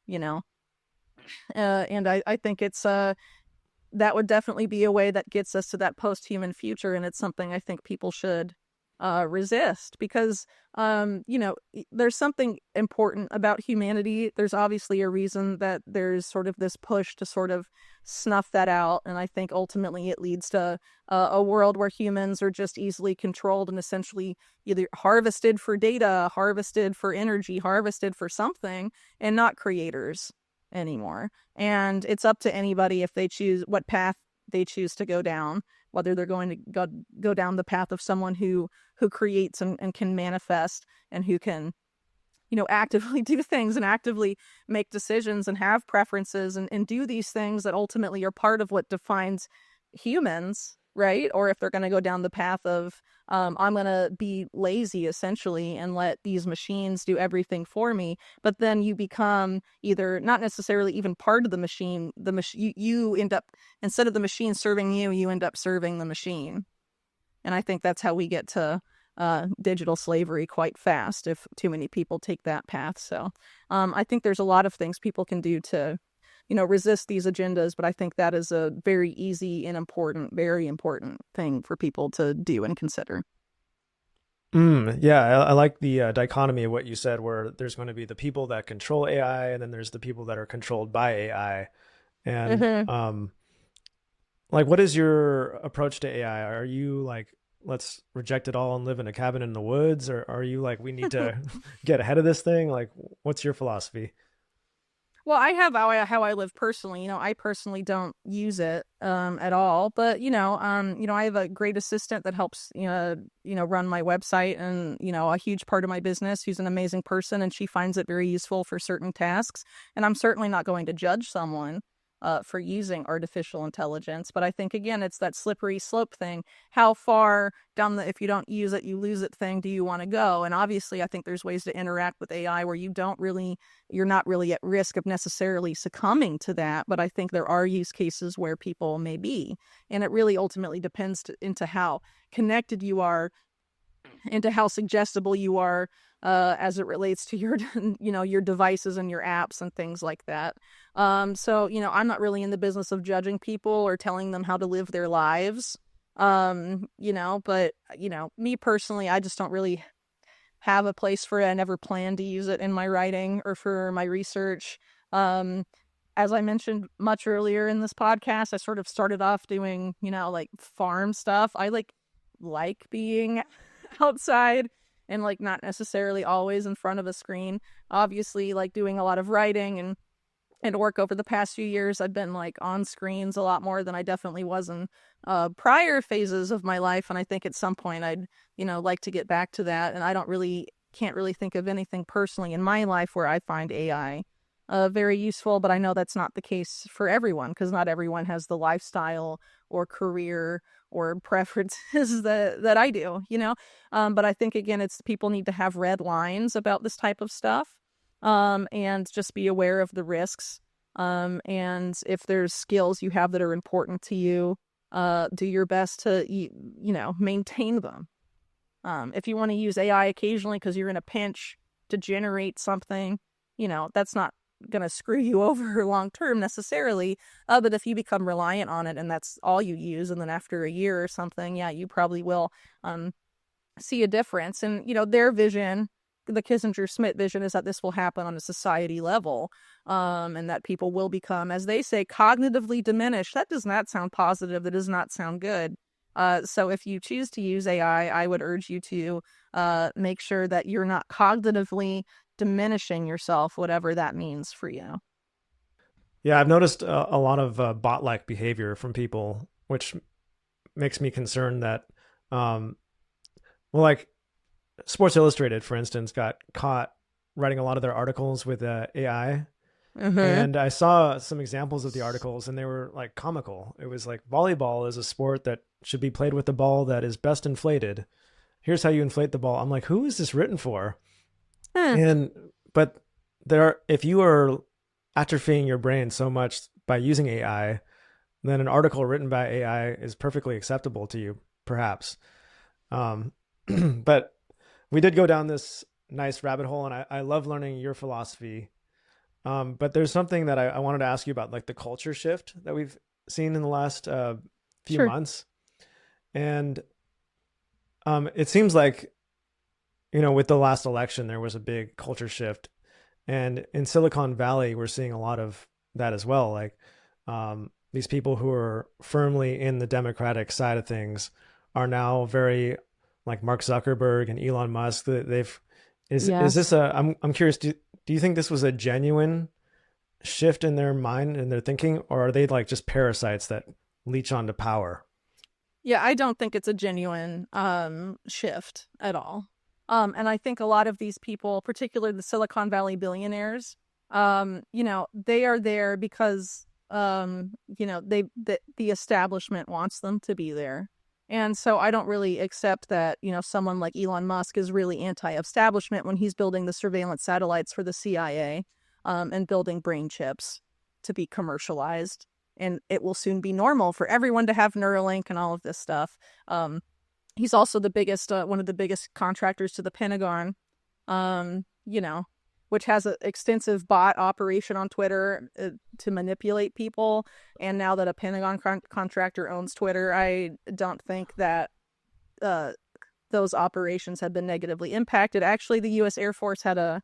you know. And I think it's that would definitely be a way that gets us to that post-human future, and it's something I think people should resist, because there's something important about humanity. There's obviously a reason that there's sort of this push to sort of snuff that out, and I think ultimately it leads to a world where humans are just easily controlled and essentially either harvested for data, harvested for energy, harvested for something, and not creators anymore. And it's up to anybody if they choose what path they choose to go down, whether they're going to go down the path of someone who creates and can manifest, and who can actively do things and actively make decisions and have preferences and do these things that ultimately are part of what defines humans, right? Or if they're going to go down the path of I'm going to be lazy essentially and let these machines do everything for me, but then you become either not necessarily even part of the machine. You end up, instead of the machine serving you, you end up serving the machine. And I think that's how we get to digital slavery quite fast if too many people take that path. So I think there's a lot of things people can do to resist these agendas, but I think that is a very easy and very important thing for people to do and consider. Yeah, I like the dichotomy of what you said, where there's going to be the people that control AI, and then there's the people that are controlled by AI. And Mm-hmm. like, what is your approach to AI? Are you like, let's reject it all and live in a cabin in the woods, or are you like, we need to get ahead of this thing? Like, what's your philosophy? Well, I have how I live personally. I personally don't use it at all, but I have a great assistant that helps run my website, and a huge part of my business, who's an amazing person, and she finds it very useful for certain tasks. And I'm certainly not going to judge someone for using artificial intelligence, but I think again it's that slippery slope thing. How far down the if you don't use it, you lose it thing do you want to go? And obviously, I think there's ways to interact with AI where you're not really at risk of necessarily succumbing to that, but I think there are use cases where people may be. And it really ultimately depends into how connected you are, into how suggestible you are as it relates to your, your devices and your apps and things like that. So, I'm not really in the business of judging people or telling them how to live their lives. But, me personally, I just don't really have a place for it. I never plan to use it in my writing or for my research. As I mentioned much earlier in this podcast, I sort of started off doing, like farm stuff. I like being outside and like not necessarily always in front of a screen. Obviously, like doing a lot of writing and work over the past few years, I've been like on screens a lot more than I definitely was in prior phases of my life. And I think at some point I'd, like to get back to that. And I can't really think of anything personally in my life where I find AI very useful, but I know that's not the case for everyone, because not everyone has the lifestyle or career or preferences that I do, but I think again, it's people need to have red lines about this type of stuff, and just be aware of the risks, and if there's skills you have that are important to you, do your best to maintain them. If you want to use AI occasionally because you're in a pinch to generate something, that's not going to screw you over long term necessarily. But if you become reliant on it and that's all you use, and then after a year or something, yeah, you probably will see a difference. And, their vision, the Kissinger-Smith vision, is that this will happen on a society level, and that people will become, as they say, cognitively diminished. That does not sound positive. That does not sound good. So if you choose to use AI, I would urge you to make sure that you're not cognitively diminishing yourself, whatever that means for you. Yeah, I've noticed a lot of bot-like behavior from people, which makes me concerned that, like Sports Illustrated, for instance, got caught writing a lot of their articles with AI. Mm-hmm. And I saw some examples of the articles, and they were like comical. It was like, volleyball is a sport that should be played with the ball that is best inflated. Here's how you inflate the ball. I'm like, who is this written for? But if you are atrophying your brain so much by using AI, then an article written by AI is perfectly acceptable to you, perhaps. But we did go down this nice rabbit hole, and I love learning your philosophy. But there's something that I wanted to ask you about, like the culture shift that we've seen in the last few Sure. months. And it seems like, with the last election, there was a big culture shift. And in Silicon Valley, we're seeing a lot of that as well. Like these people who are firmly in the Democratic side of things are now very like Mark Zuckerberg and Elon Musk. Is this I'm curious, do you think this was a genuine shift in their mind and their thinking, or are they like just parasites that leech onto power? Yeah, I don't think it's a genuine shift at all. And I think a lot of these people, particularly the Silicon Valley billionaires, they are there because, the establishment wants them to be there. And so I don't really accept that, someone like Elon Musk is really anti-establishment when he's building the surveillance satellites for the CIA, and building brain chips to be commercialized. And it will soon be normal for everyone to have Neuralink and all of this stuff. He's also the biggest, one of the biggest contractors to the Pentagon, which has an extensive bot operation on Twitter to manipulate people. And now that a Pentagon contractor owns Twitter, I don't think that those operations have been negatively impacted. Actually, the U.S. Air Force had a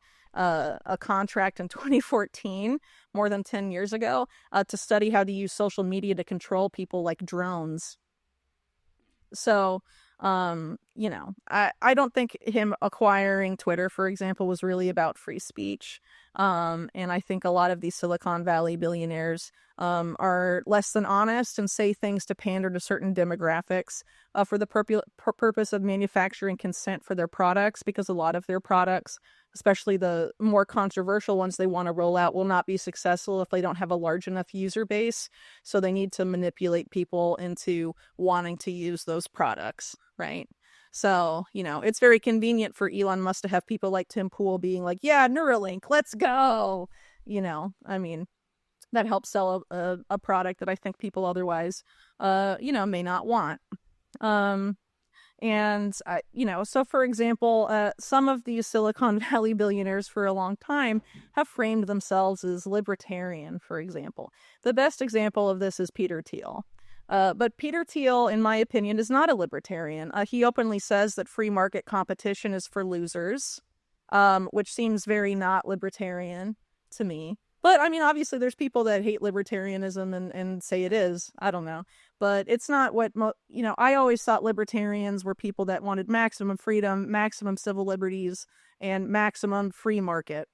contract in 2014, more than 10 years ago, to study how to use social media to control people like drones. So I don't think him acquiring Twitter, for example, was really about free speech. And I think a lot of these Silicon Valley billionaires are less than honest and say things to pander to certain demographics for the purpose of manufacturing consent for their products, because a lot of their products, especially the more controversial ones they want to roll out, will not be successful if they don't have a large enough user base. So they need to manipulate people into wanting to use those products, right? So, it's very convenient for Elon Musk to have people like Tim Pool being like, yeah, Neuralink, let's go. That helps sell a product that I think people otherwise, may not want. So for example, some of these Silicon Valley billionaires for a long time have framed themselves as libertarian, for example. The best example of this is Peter Thiel. But Peter Thiel, in my opinion, is not a libertarian. He openly says that free market competition is for losers, which seems very not libertarian to me. But, obviously there's people that hate libertarianism and say it is. I don't know. But it's not what, I always thought libertarians were people that wanted maximum freedom, maximum civil liberties, and maximum free market.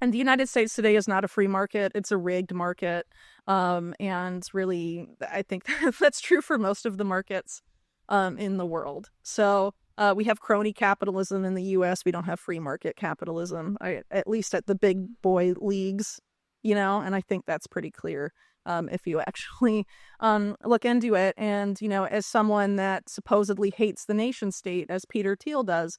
And the United States today is not a free market. It's a rigged market. And really, I think that's true for most of the markets in the world. So we have crony capitalism in the U.S. We don't have free market capitalism, at least at the big boy leagues, and I think that's pretty clear if you actually look into it. And, as someone that supposedly hates the nation state, as Peter Thiel does,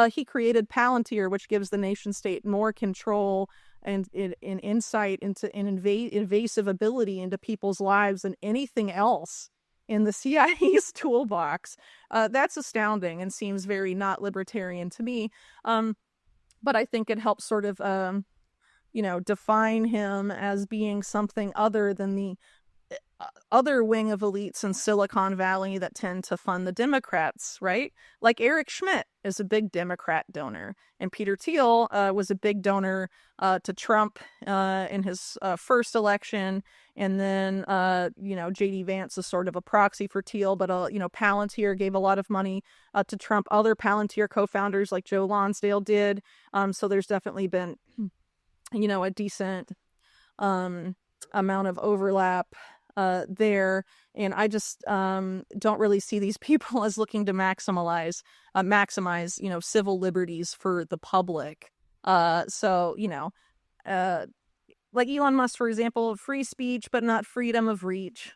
he created Palantir, which gives the nation state more control and insight into invasive ability into people's lives than anything else in the CIA's toolbox. That's astounding and seems very not libertarian to me. But I think it helps sort of define him as being something other than the other wing of elites in Silicon Valley that tend to fund the Democrats, right? Like Eric Schmidt is a big Democrat donor, and Peter Thiel was a big donor to Trump in his first election, and then J.D. Vance is sort of a proxy for Thiel, but Palantir gave a lot of money to Trump. Other Palantir co-founders like Joe Lonsdale did. So there's definitely been a decent amount of overlap there, and I just don't really see these people as looking to maximize civil liberties for the public. Like Elon Musk, for example, free speech but not freedom of reach.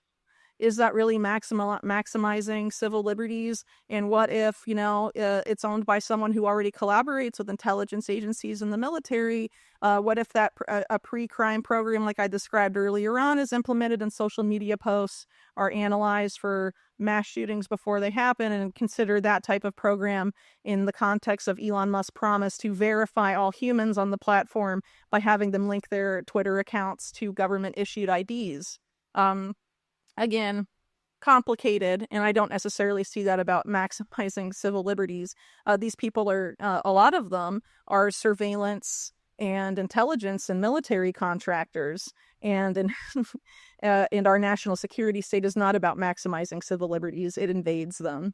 Is that really maximizing civil liberties? And what if, it's owned by someone who already collaborates with intelligence agencies and the military? What if that a pre-crime program like I described earlier on is implemented and social media posts are analyzed for mass shootings before they happen, and consider that type of program in the context of Elon Musk's promise to verify all humans on the platform by having them link their Twitter accounts to government-issued IDs? Again, complicated, and I don't necessarily see that about maximizing civil liberties. These people are, a lot of them are surveillance and intelligence and military contractors, and our national security state is not about maximizing civil liberties. It invades them,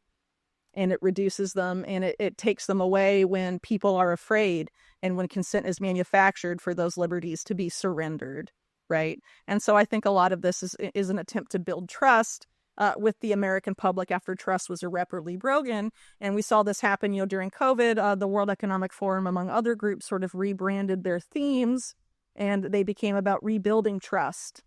and it reduces them, and it takes them away when people are afraid, and when consent is manufactured for those liberties to be surrendered. Right. And so I think a lot of this is an attempt to build trust with the American public after trust was irreparably broken. And we saw this happen, during COVID. The World Economic Forum, among other groups, sort of rebranded their themes, and they became about rebuilding trust.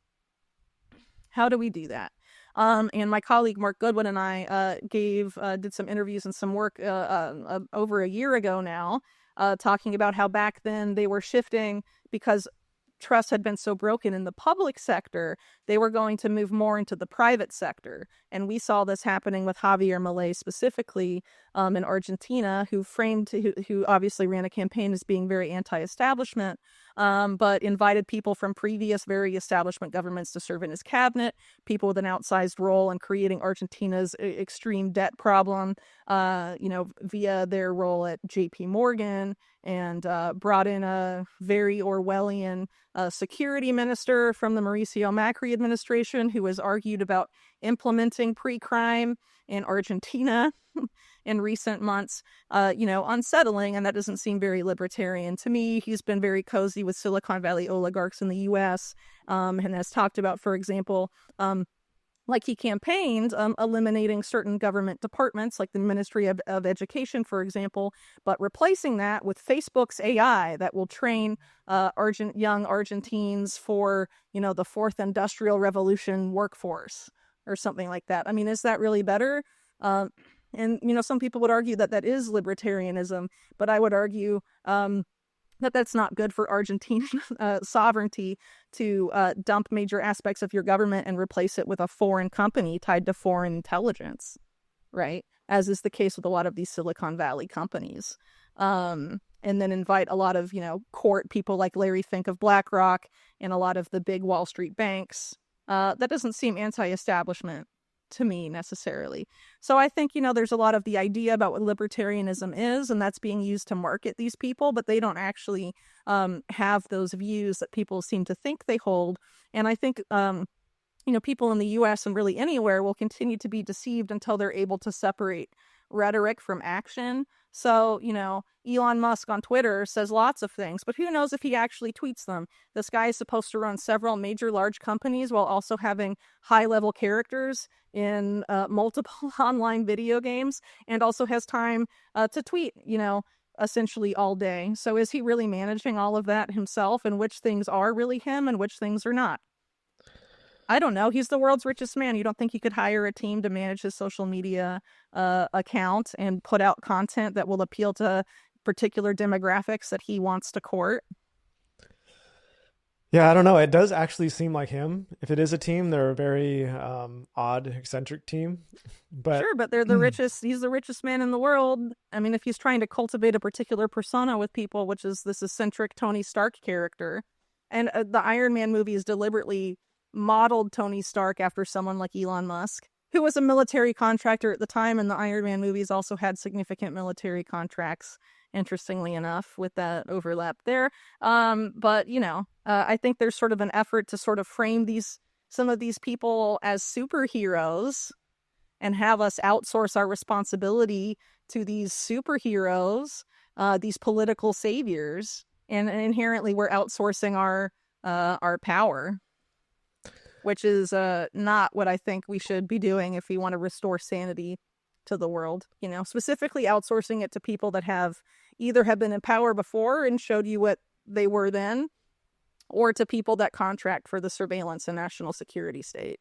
How do we do that? And my colleague Mark Goodwin and I did some interviews and some work over a year ago now, talking about how back then they were shifting because trust had been so broken in the public sector, they were going to move more into the private sector. And we saw this happening with Javier Milei specifically in Argentina, who obviously ran a campaign as being very anti-establishment, but invited people from previous very establishment governments to serve in his cabinet, people with an outsized role in creating Argentina's extreme debt problem, via their role at JP Morgan, and brought in a very Orwellian security minister from the Mauricio Macri administration who has argued about implementing pre-crime in Argentina. in recent months, unsettling, and that doesn't seem very libertarian to me. He's been very cozy with Silicon Valley oligarchs in the U.S. And has talked about, for example, like he campaigned eliminating certain government departments, like the Ministry of Education, for example, but replacing that with Facebook's AI that will train young Argentines for, the fourth industrial revolution workforce or something like that. I mean, is that really better? And some people would argue that is libertarianism, but I would argue that that's not good for Argentine sovereignty to dump major aspects of your government and replace it with a foreign company tied to foreign intelligence, right? As is the case with a lot of these Silicon Valley companies. And then invite a lot of, court people like Larry Fink of BlackRock and a lot of the big Wall Street banks. That doesn't seem anti-establishment to me necessarily. So I think, there's a lot of the idea about what libertarianism is, and that's being used to market these people, but they don't actually have those views that people seem to think they hold. And I think, people in the U.S. and really anywhere will continue to be deceived until they're able to separate rhetoric from action. So, Elon Musk on Twitter says lots of things, but who knows if he actually tweets them? This guy is supposed to run several major large companies while also having high-level characters in multiple online video games, and also has time to tweet, essentially all day. So is he really managing all of that himself, and which things are really him and which things are not? I don't know. He's the world's richest man. You don't think he could hire a team to manage his social media account and put out content that will appeal to particular demographics that he wants to court? Yeah, I don't know. It does actually seem like him. If it is a team, they're a very odd, eccentric team. But sure, but they're the richest. He's the richest man in the world. I mean, if he's trying to cultivate a particular persona with people, which is this eccentric Tony Stark character, and the Iron Man movies deliberately modeled Tony Stark after someone like Elon Musk, who was a military contractor at the time, and the Iron Man movies also had significant military contracts, interestingly enough, with that overlap there. But I think there's sort of an effort to sort of frame some of these people as superheroes and have us outsource our responsibility to these superheroes, these political saviors, and inherently we're outsourcing our power, which is not what I think we should be doing if we want to restore sanity to the world. Specifically outsourcing it to people that have been in power before and showed you what they were then, or to people that contract for the surveillance and national security state.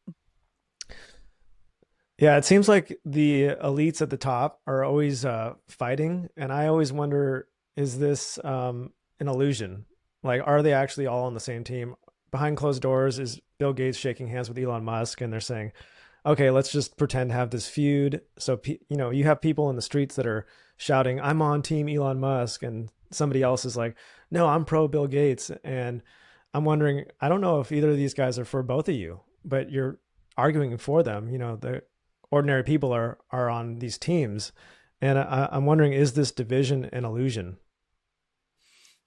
Yeah, it seems like the elites at the top are always fighting, and I always wonder, is this an illusion? Like, are they actually all on the same team? Behind closed doors, is Bill Gates shaking hands with Elon Musk, and they're saying, okay, let's just pretend to have this feud. So, you have people in the streets that are shouting, I'm on team Elon Musk, and somebody else is like, no, I'm pro Bill Gates. And I'm wondering, I don't know if either of these guys are for both of you, but you're arguing for them. The ordinary people are on these teams. And I'm wondering, is this division an illusion?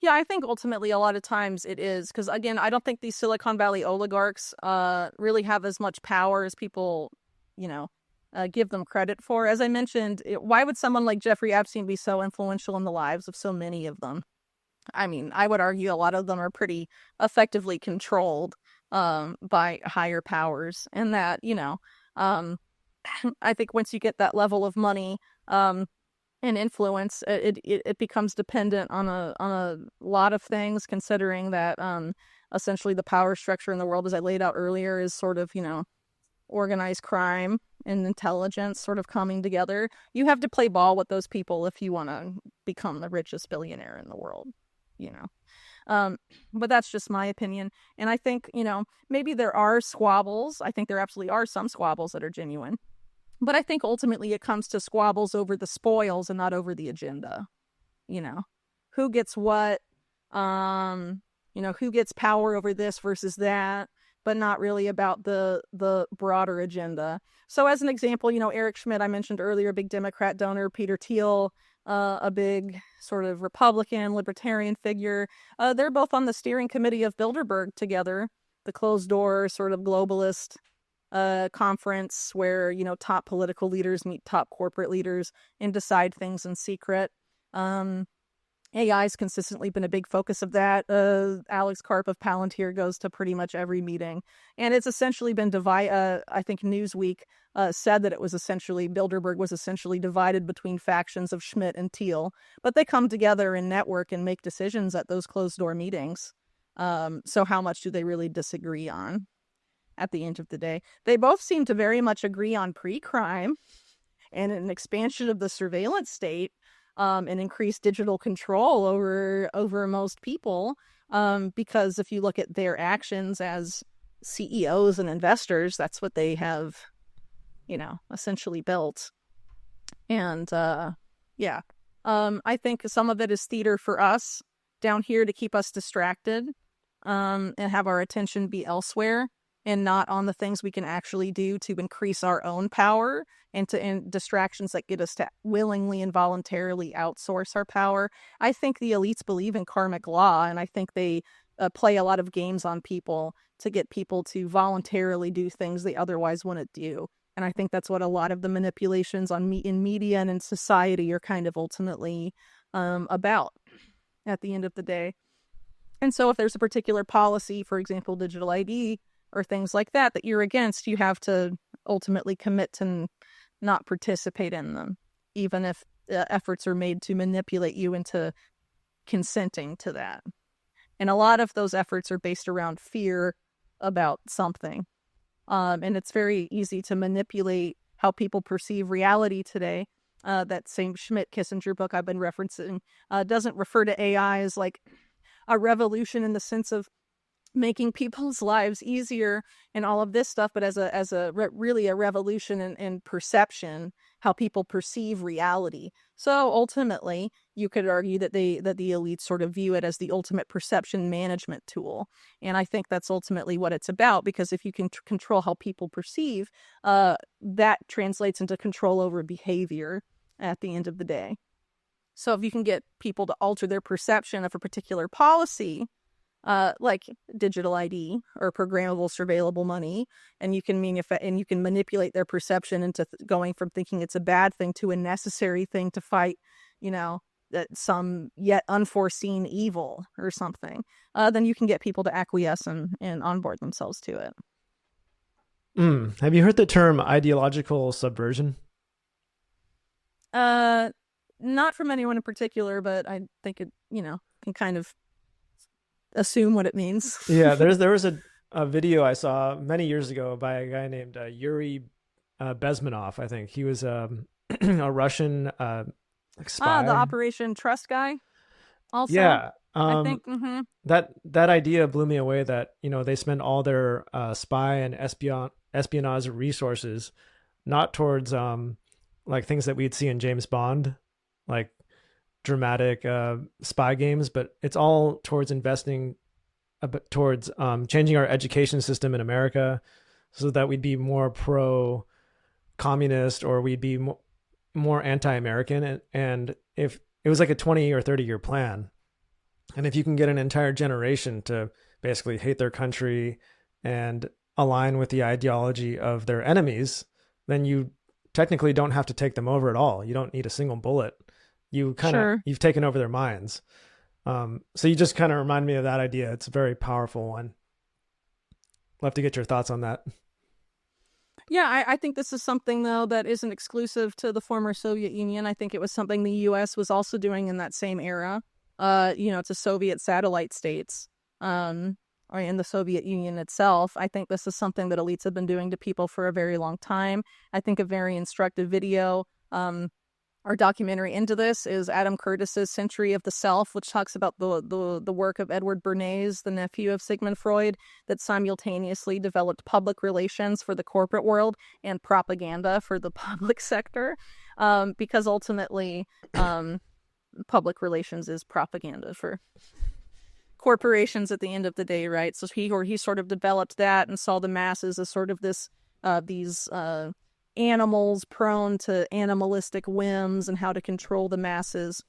Yeah, I think ultimately a lot of times it is, because again, I don't think these Silicon Valley oligarchs really have as much power as people, give them credit for. As I mentioned, why would someone like Jeffrey Epstein be so influential in the lives of so many of them? I mean, I would argue a lot of them are pretty effectively controlled by higher powers, and that, I think once you get that level of money and influence, it becomes dependent on a lot of things, considering that essentially the power structure in the world, as I laid out earlier, is sort of, organized crime and intelligence sort of coming together. You have to play ball with those people if you want to become the richest billionaire in the world, But that's just my opinion. And I think, maybe there are squabbles. I think there absolutely are some squabbles that are genuine. But I think ultimately it comes to squabbles over the spoils and not over the agenda. Who gets what, who gets power over this versus that, but not really about the broader agenda. So as an example, Eric Schmidt, I mentioned earlier, a big Democrat donor, Peter Thiel, a big sort of Republican, libertarian figure. They're both on the steering committee of Bilderberg together, the closed door sort of globalist conference where, top political leaders meet top corporate leaders and decide things in secret. AI has consistently been a big focus of that. Alex Karp of Palantir goes to pretty much every meeting. And it's essentially been divided. I think Newsweek said that it was essentially, Bilderberg was essentially divided between factions of Schmidt and Thiel. But they come together and network and make decisions at those closed-door meetings. So how much do they really disagree on at the end of the day? They both seem to very much agree on pre-crime and an expansion of the surveillance state. And increased digital control over most people, because if you look at their actions as CEOs and investors, that's what they have, essentially built. And I think some of it is theater for us down here to keep us distracted, and have our attention be elsewhere and not on the things we can actually do to increase our own power, and distractions that get us to willingly and voluntarily outsource our power. I think the elites believe in karmic law, and I think they play a lot of games on people to get people to voluntarily do things they otherwise wouldn't do. And I think that's what a lot of the manipulations in media and in society are kind of ultimately about at the end of the day. And so if there's a particular policy, for example, digital ID, or things like that you're against, you have to ultimately commit to not participate in them, even if efforts are made to manipulate you into consenting to that. And a lot of those efforts are based around fear about something. And it's very easy to manipulate how people perceive reality today. That same Schmidt-Kissinger book I've been referencing doesn't refer to AI as like a revolution in the sense of making people's lives easier and all of this stuff, but really a revolution in perception, how people perceive reality. So ultimately, you could argue that the elites sort of view it as the ultimate perception management tool. And I think that's ultimately what it's about, because if you can control how people perceive, that translates into control over behavior at the end of the day. So if you can get people to alter their perception of a particular policy, like digital ID or programmable surveillable money, and you can manipulate their perception into going from thinking it's a bad thing to a necessary thing to fight, some yet unforeseen evil or something, then you can get people to acquiesce and onboard themselves to it. Have you heard the term ideological subversion? Not from anyone in particular, but I think it, can kind of assume what it means. Yeah, there was a video I saw many years ago by a guy named Yuri Bezmenov. I think he was a Russian spy. The Operation Trust guy. Also, yeah, I think that idea blew me away. That they spend all their spy and espionage resources not towards like things that we'd see in James Bond, like dramatic spy games, but it's all towards investing towards changing our education system in America so that we'd be more pro-communist, or we'd be more anti-American. And if it was like a 20 or 30-year plan, and if you can get an entire generation to basically hate their country and align with the ideology of their enemies, then you technically don't have to take them over at all. You don't need a single bullet. You've taken over their minds. So you just kind of remind me of that idea. It's a very powerful one. Love to get your thoughts on that. Yeah, I think this is something, though, that isn't exclusive to the former Soviet Union. I think it was something the U.S. was also doing in that same era, to Soviet satellite states, or in the Soviet Union itself. I think this is something that elites have been doing to people for a very long time. I think a very instructive video, our documentary into this, is Adam Curtis's Century of the Self, which talks about the work of Edward Bernays, the nephew of Sigmund Freud, that simultaneously developed public relations for the corporate world and propaganda for the public sector, because ultimately public relations is propaganda for corporations at the end of the day, right? So he sort of developed that and saw the masses as sort of these animals prone to animalistic whims and how to control the masses.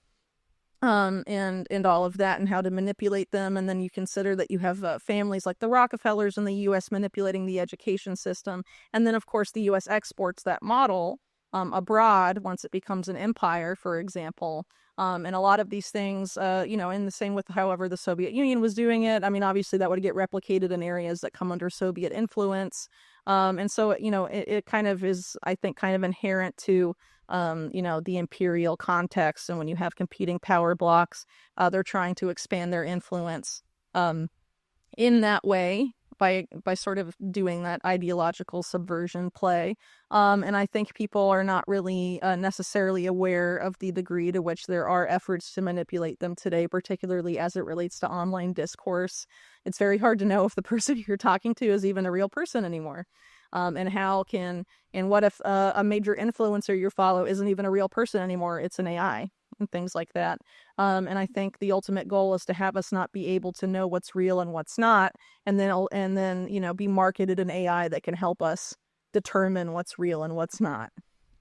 and all of that, and how to manipulate them. And then you consider that you have families like the Rockefellers in the U.S. manipulating the education system. And then, of course, the U.S. exports that model abroad once it becomes an empire, for example. And a lot of these things, in the same with however the Soviet Union was doing it. I mean, obviously that would get replicated in areas that come under Soviet influence. And so, it kind of is, I think, kind of inherent to the imperial context. And when you have competing power blocks, they're trying to expand their influence in that way by sort of doing that ideological subversion play. And I think people are not really necessarily aware of the degree to which there are efforts to manipulate them today, particularly as it relates to online discourse. It's very hard to know if the person you're talking to is even a real person anymore. And what if a major influencer you follow isn't even a real person anymore? It's an AI and things like that. And I think the ultimate goal is to have us not be able to know what's real and what's not, and then be marketed an AI that can help us determine what's real and what's not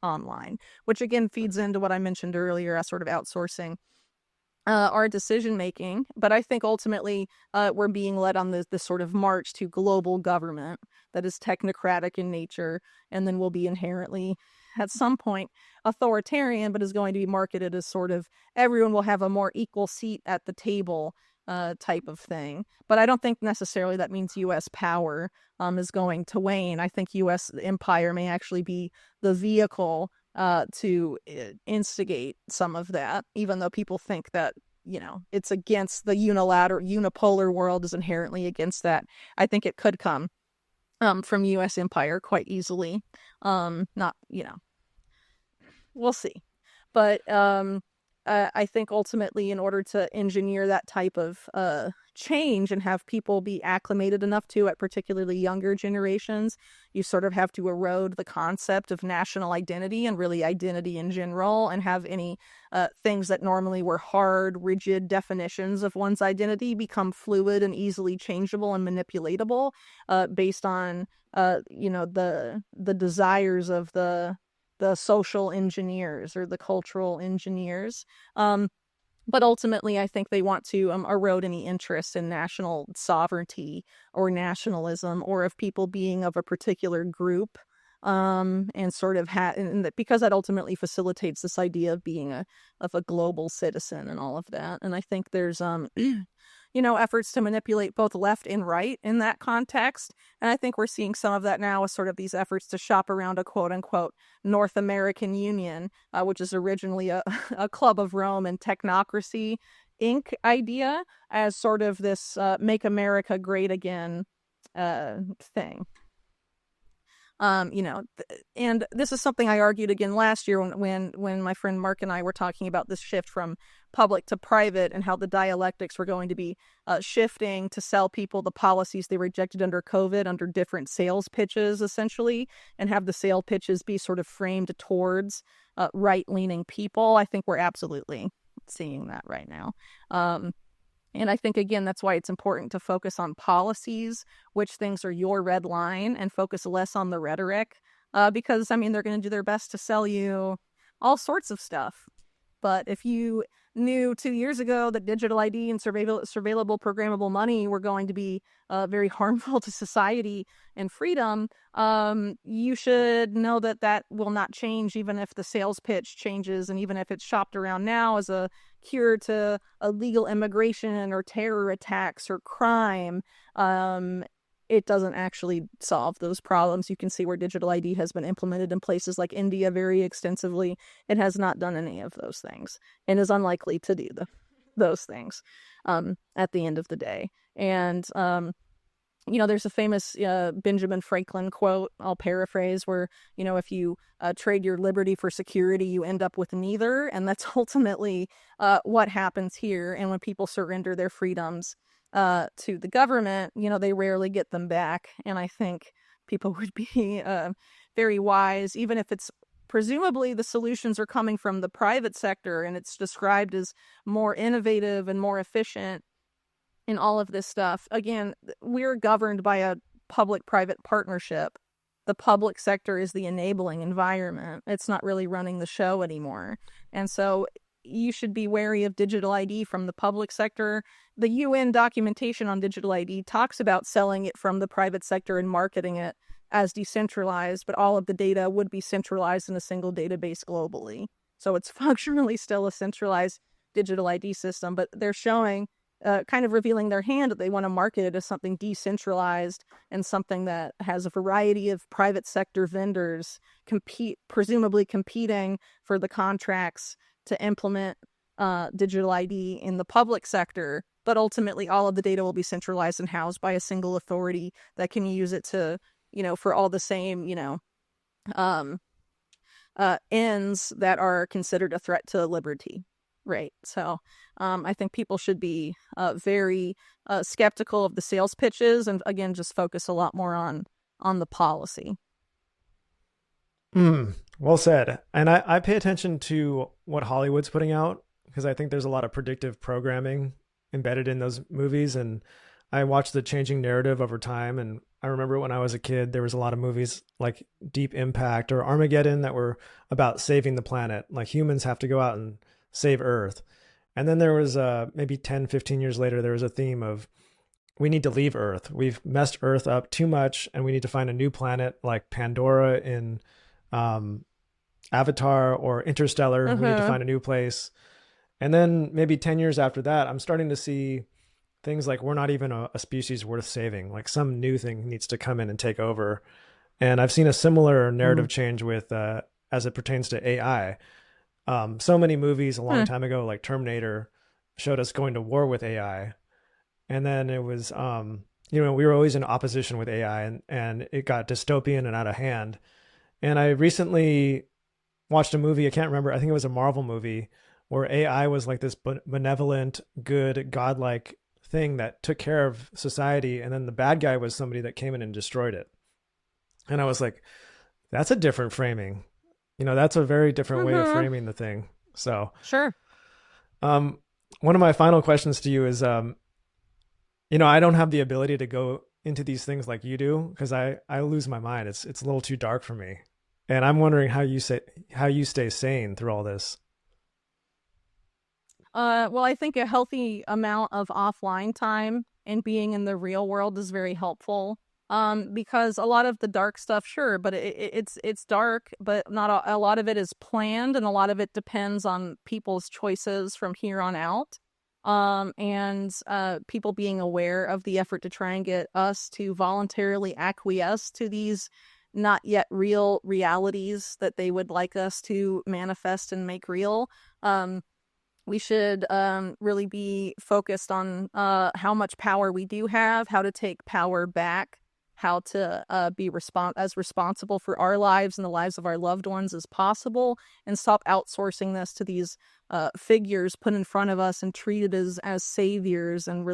online, which again feeds into what I mentioned earlier as sort of outsourcing our decision making. But I think ultimately we're being led on this sort of march to global government that is technocratic in nature, and then will be inherently at some point authoritarian, but is going to be marketed as sort of everyone will have a more equal seat at the table type of thing. But I don't think necessarily that means U.S. power is going to wane. I think U.S. empire may actually be the vehicle to instigate some of that, even though people think that, it's against the unipolar world is inherently against that. I think it could come from U.S. empire quite easily. Not, we'll see. But I think ultimately, in order to engineer that type of change and have people be acclimated enough to it, particularly younger generations, you sort of have to erode the concept of national identity and really identity in general, and have any things that normally were hard, rigid definitions of one's identity become fluid and easily changeable and manipulatable based on the desires of the social engineers or the cultural engineers. But ultimately, I think they want to erode any interest in national sovereignty or nationalism, or of people being of a particular group, and sort of because that ultimately facilitates this idea of being a global citizen and all of that. And I think there's efforts to manipulate both left and right in that context. And I think we're seeing some of that now with sort of these efforts to shop around a quote unquote North American Union, which is originally a Club of Rome and Technocracy Inc. idea, as sort of this Make America Great Again thing. And this is something I argued again last year when my friend Mark and I were talking about this shift from public to private, and how the dialectics were going to be shifting to sell people the policies they rejected under COVID under different sales pitches, essentially, and have the sale pitches be sort of framed towards right-leaning people. I think we're absolutely seeing that right now. And I think, again, that's why it's important to focus on policies, which things are your red line, and focus less on the rhetoric. Because, they're going to do their best to sell you all sorts of stuff. But if you knew 2 years ago that digital ID and surveillable programmable money were going to be very harmful to society and freedom, you should know that will not change, even if the sales pitch changes, and even if it's shopped around now as a cure to illegal immigration or terror attacks or crime. It doesn't actually solve those problems. You can see where digital ID has been implemented in places like India very extensively. It has not done any of those things, and is unlikely to do those things at the end of the day. And there's a famous Benjamin Franklin quote, I'll paraphrase, where, if you trade your liberty for security, you end up with neither. And that's ultimately what happens here. And when people surrender their freedoms to the government, they rarely get them back. And I think people would be very wise, even if it's presumably the solutions are coming from the private sector and it's described as more innovative and more efficient in all of this stuff. Again, we're governed by a public-private partnership. The public sector is the enabling environment. It's not really running the show anymore. And so you should be wary of digital ID from the public sector. The UN documentation on digital ID talks about selling it from the private sector and marketing it as decentralized, but all of the data would be centralized in a single database globally. So it's functionally still a centralized digital ID system, but they're showing, kind of revealing their hand that they want to market it as something decentralized and something that has a variety of private sector vendors presumably competing for the contracts to implement digital ID in the public sector. But ultimately, all of the data will be centralized and housed by a single authority that can use it to, for all the same, ends that are considered a threat to liberty. Right. So I think people should be very skeptical of the sales pitches and, again, just focus a lot more on the policy. Well said. And I pay attention to what Hollywood's putting out because I think there's a lot of predictive programming embedded in those movies. And I watch the changing narrative over time. And I remember when I was a kid, there was a lot of movies like Deep Impact or Armageddon that were about saving the planet. Like humans have to go out and save Earth. And then there was maybe 10, 15 years later, there was a theme of we need to leave Earth. We've messed Earth up too much and we need to find a new planet like Pandora in Avatar or Interstellar. We need to find a new place. And then maybe 10 years after that, I'm starting to see things like we're not even a species worth saving. Like some new thing needs to come in and take over. And I've seen a similar narrative change with as it pertains to AI. So many movies a long time ago, like Terminator, showed us going to war with AI. And then it was, we were always in opposition with AI and it got dystopian and out of hand. And I recently watched a movie, I can't remember, I think it was a Marvel movie, where AI was like this benevolent, good, godlike thing that took care of society. And then the bad guy was somebody that came in and destroyed it. And I was like, that's a different framing. That's a very different way of framing the thing. So, sure. One of my final questions to you is, I don't have the ability to go into these things like you do because I lose my mind. It's a little too dark for me. And I'm wondering how you stay sane through all this. Well, I think a healthy amount of offline time and being in the real world is very helpful. Because a lot of the dark stuff, sure, but it's dark, but not a lot of it is planned, and a lot of it depends on people's choices from here on out. And people being aware of the effort to try and get us to voluntarily acquiesce to these not yet real realities that they would like us to manifest and make real. We should really be focused on how much power we do have, how to take power back, how to be as responsible for our lives and the lives of our loved ones as possible, and stop outsourcing this to these figures put in front of us and treated as saviors and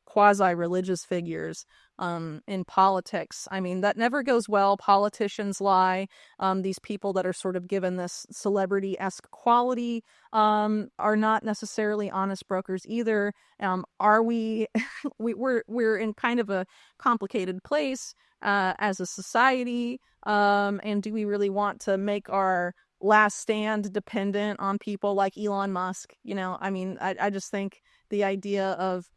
quasi-religious figures in politics. I mean, that never goes well. Politicians lie. These people that are sort of given this celebrity-esque quality are not necessarily honest brokers either. Are we? We're in kind of a complicated place as a society, and do we really want to make our last stand dependent on people like Elon Musk? I just think the idea of,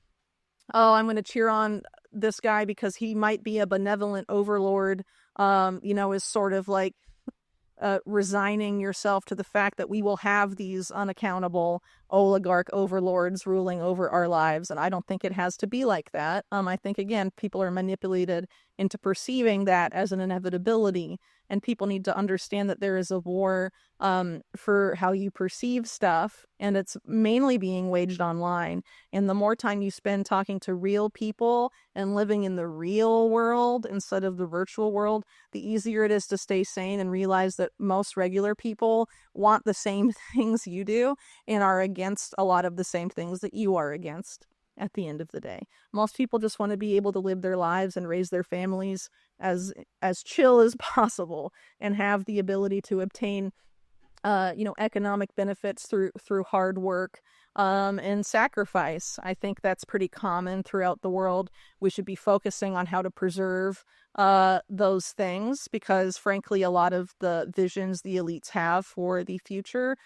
I'm going to cheer on this guy because he might be a benevolent overlord, is sort of like resigning yourself to the fact that we will have these unaccountable oligarch overlords ruling over our lives. And I don't think it has to be like that. I think, again, people are manipulated into perceiving that as an inevitability. And people need to understand that there is a war for how you perceive stuff. And it's mainly being waged online. And the more time you spend talking to real people and living in the real world instead of the virtual world, the easier it is to stay sane and realize that most regular people want the same things you do and are against a lot of the same things that you are against. At the end of the day, most people just want to be able to live their lives and raise their families as chill as possible and have the ability to obtain economic benefits through hard work and sacrifice. I think that's pretty common throughout the world. We should be focusing on how to preserve those things because, frankly, a lot of the visions the elites have for the future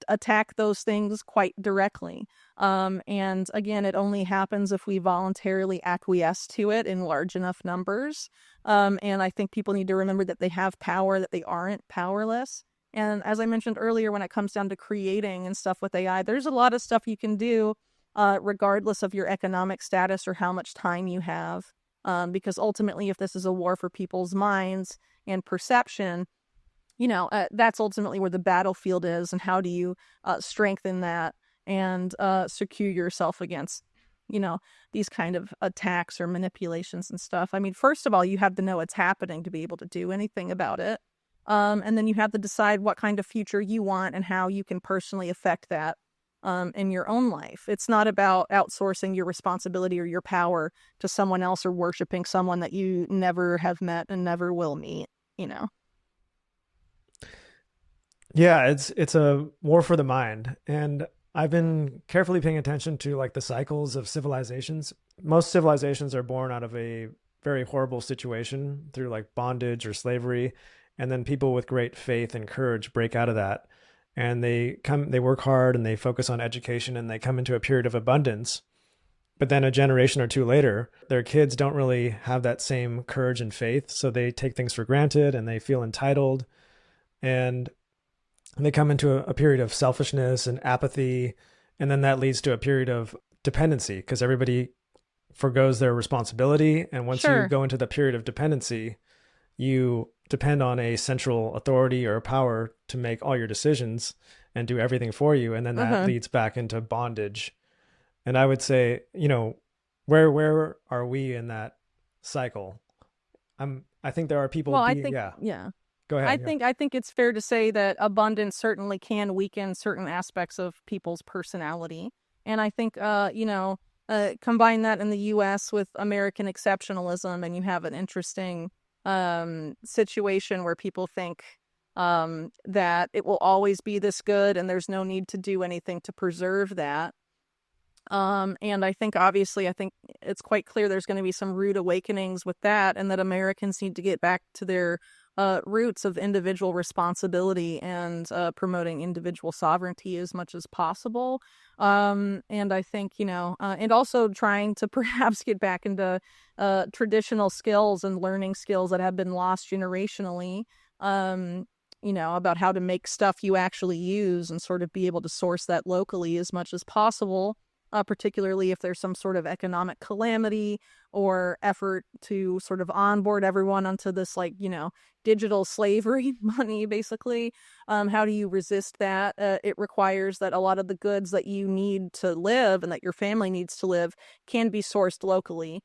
attack those things quite directly. And again, it only happens if we voluntarily acquiesce to it in large enough numbers. And I think people need to remember that they have power, that they aren't powerless. And as I mentioned earlier, when it comes down to creating and stuff with AI, there's a lot of stuff you can do regardless of your economic status or how much time you have. Because ultimately, if this is a war for people's minds and perception, that's ultimately where the battlefield is, and how do you strengthen that and secure yourself against, these kind of attacks or manipulations and stuff. I mean, first of all, you have to know it's happening to be able to do anything about it. And then you have to decide what kind of future you want and how you can personally affect that in your own life. It's not about outsourcing your responsibility or your power to someone else or worshiping someone that you never have met and never will meet, Yeah, it's a war for the mind. And I've been carefully paying attention to like the cycles of civilizations. Most civilizations are born out of a very horrible situation through like bondage or slavery. And then people with great faith and courage break out of that. And they work hard and they focus on education and they come into a period of abundance. But then a generation or two later, their kids don't really have that same courage and faith. So they take things for granted and they feel entitled. And they come into a period of selfishness and apathy. And then that leads to a period of dependency because everybody forgoes their responsibility. And once you go into the period of dependency, you depend on a central authority or power to make all your decisions and do everything for you. And then that leads back into bondage. And I would say, where are we in that cycle? I think there are people. Well, yeah. Go ahead. I think it's fair to say that abundance certainly can weaken certain aspects of people's personality. And I think, combine that in the U.S. with American exceptionalism, and you have an interesting situation where people think that it will always be this good and there's no need to do anything to preserve that. And I think it's quite clear there's going to be some rude awakenings with that, and that Americans need to get back to their roots of individual responsibility and promoting individual sovereignty as much as possible. And I think, and also trying to perhaps get back into traditional skills and learning skills that have been lost generationally, about how to make stuff you actually use and sort of be able to source that locally as much as possible. Particularly if there's some sort of economic calamity or effort to sort of onboard everyone onto this, digital slavery money, basically. How do you resist that? It requires that a lot of the goods that you need to live and that your family needs to live can be sourced locally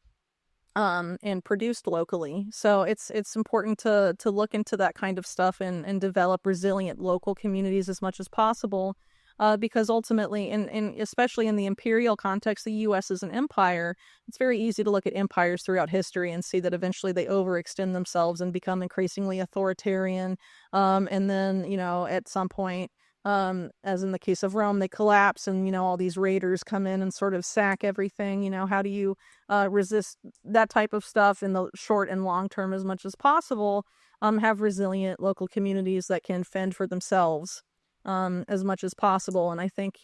and produced locally. So it's important to look into that kind of stuff and develop resilient local communities as much as possible. Because ultimately, and especially in the imperial context, the U.S. is an empire. It's very easy to look at empires throughout history and see that eventually they overextend themselves and become increasingly authoritarian. And then, at some point, as in the case of Rome, they collapse and, all these raiders come in and sort of sack everything. How do you resist that type of stuff in the short and long term as much as possible? Have resilient local communities that can fend for themselves as much as possible. And I think,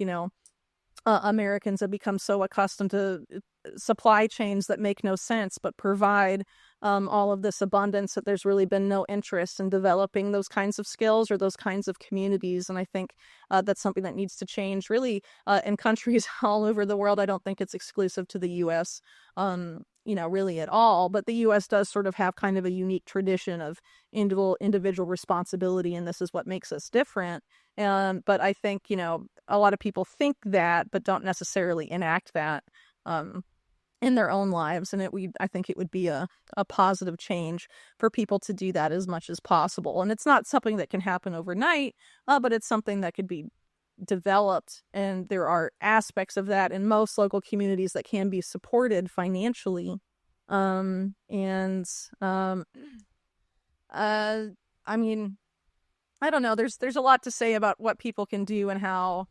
Americans have become so accustomed to supply chains that make no sense, but provide all of this abundance that there's really been no interest in developing those kinds of skills or those kinds of communities. And I think that's something that needs to change really in countries all over the world. I don't think it's exclusive to the U.S., really at all. But the U.S. does sort of have kind of a unique tradition of individual responsibility, and this is what makes us different. But I think, a lot of people think that, but don't necessarily enact that in their own lives. And I think it would be a positive change for people to do that as much as possible. And it's not something that can happen overnight, but it's something that could be developed. And there are aspects of that in most local communities that can be supported financially. I don't know. There's a lot to say about what people can do and how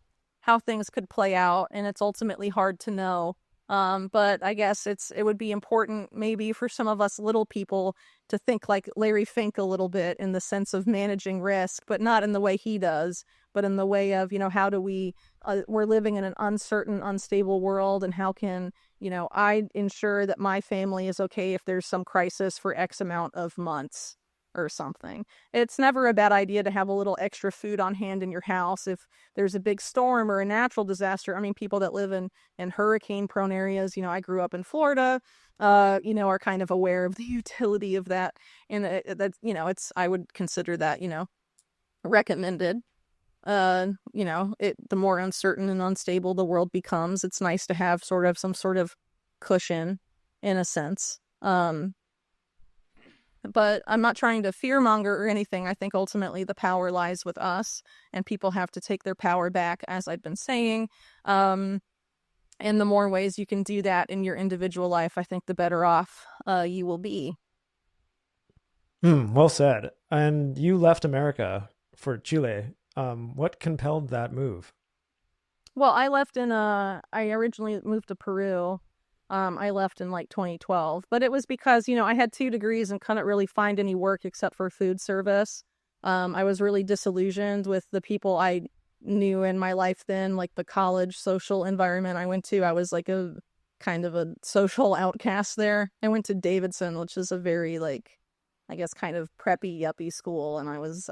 things could play out, and it's ultimately hard to know. But I guess it would be important maybe for some of us little people to think like Larry Fink a little bit in the sense of managing risk, but not in the way he does, but in the way of, how do we're living in an uncertain, unstable world, and how can, I ensure that my family is okay if there's some crisis for X amount of months or something. It's never a bad idea to have a little extra food on hand in your house if there's a big storm or a natural disaster. I mean, people that live in hurricane prone areas, I grew up in Florida, are kind of aware of the utility of that. And I would consider that, recommended. The more uncertain and unstable the world becomes, it's nice to have some sort of cushion in a sense. But I'm not trying to fearmonger or anything. I think ultimately the power lies with us, and people have to take their power back, as I've been saying. And the more ways you can do that in your individual life, I think the better off you will be. Well said. And you left America for Chile. What compelled that move? Well, I originally moved to Peru. I left in like 2012, but it was because, I had 2 degrees and couldn't really find any work except for food service. I was really disillusioned with the people I knew in my life then, like the college social environment I went to. I was like a kind of a social outcast there. I went to Davidson, which is a very I guess kind of preppy, yuppie school, and I was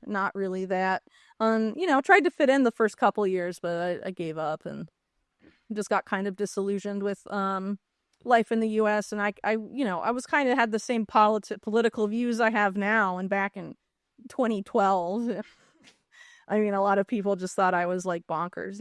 not really that. Tried to fit in the first couple years, but I gave up and just got kind of disillusioned with life in the U.S. And I was kind of had the same political views I have now and back in 2012. I mean, a lot of people just thought I was like bonkers,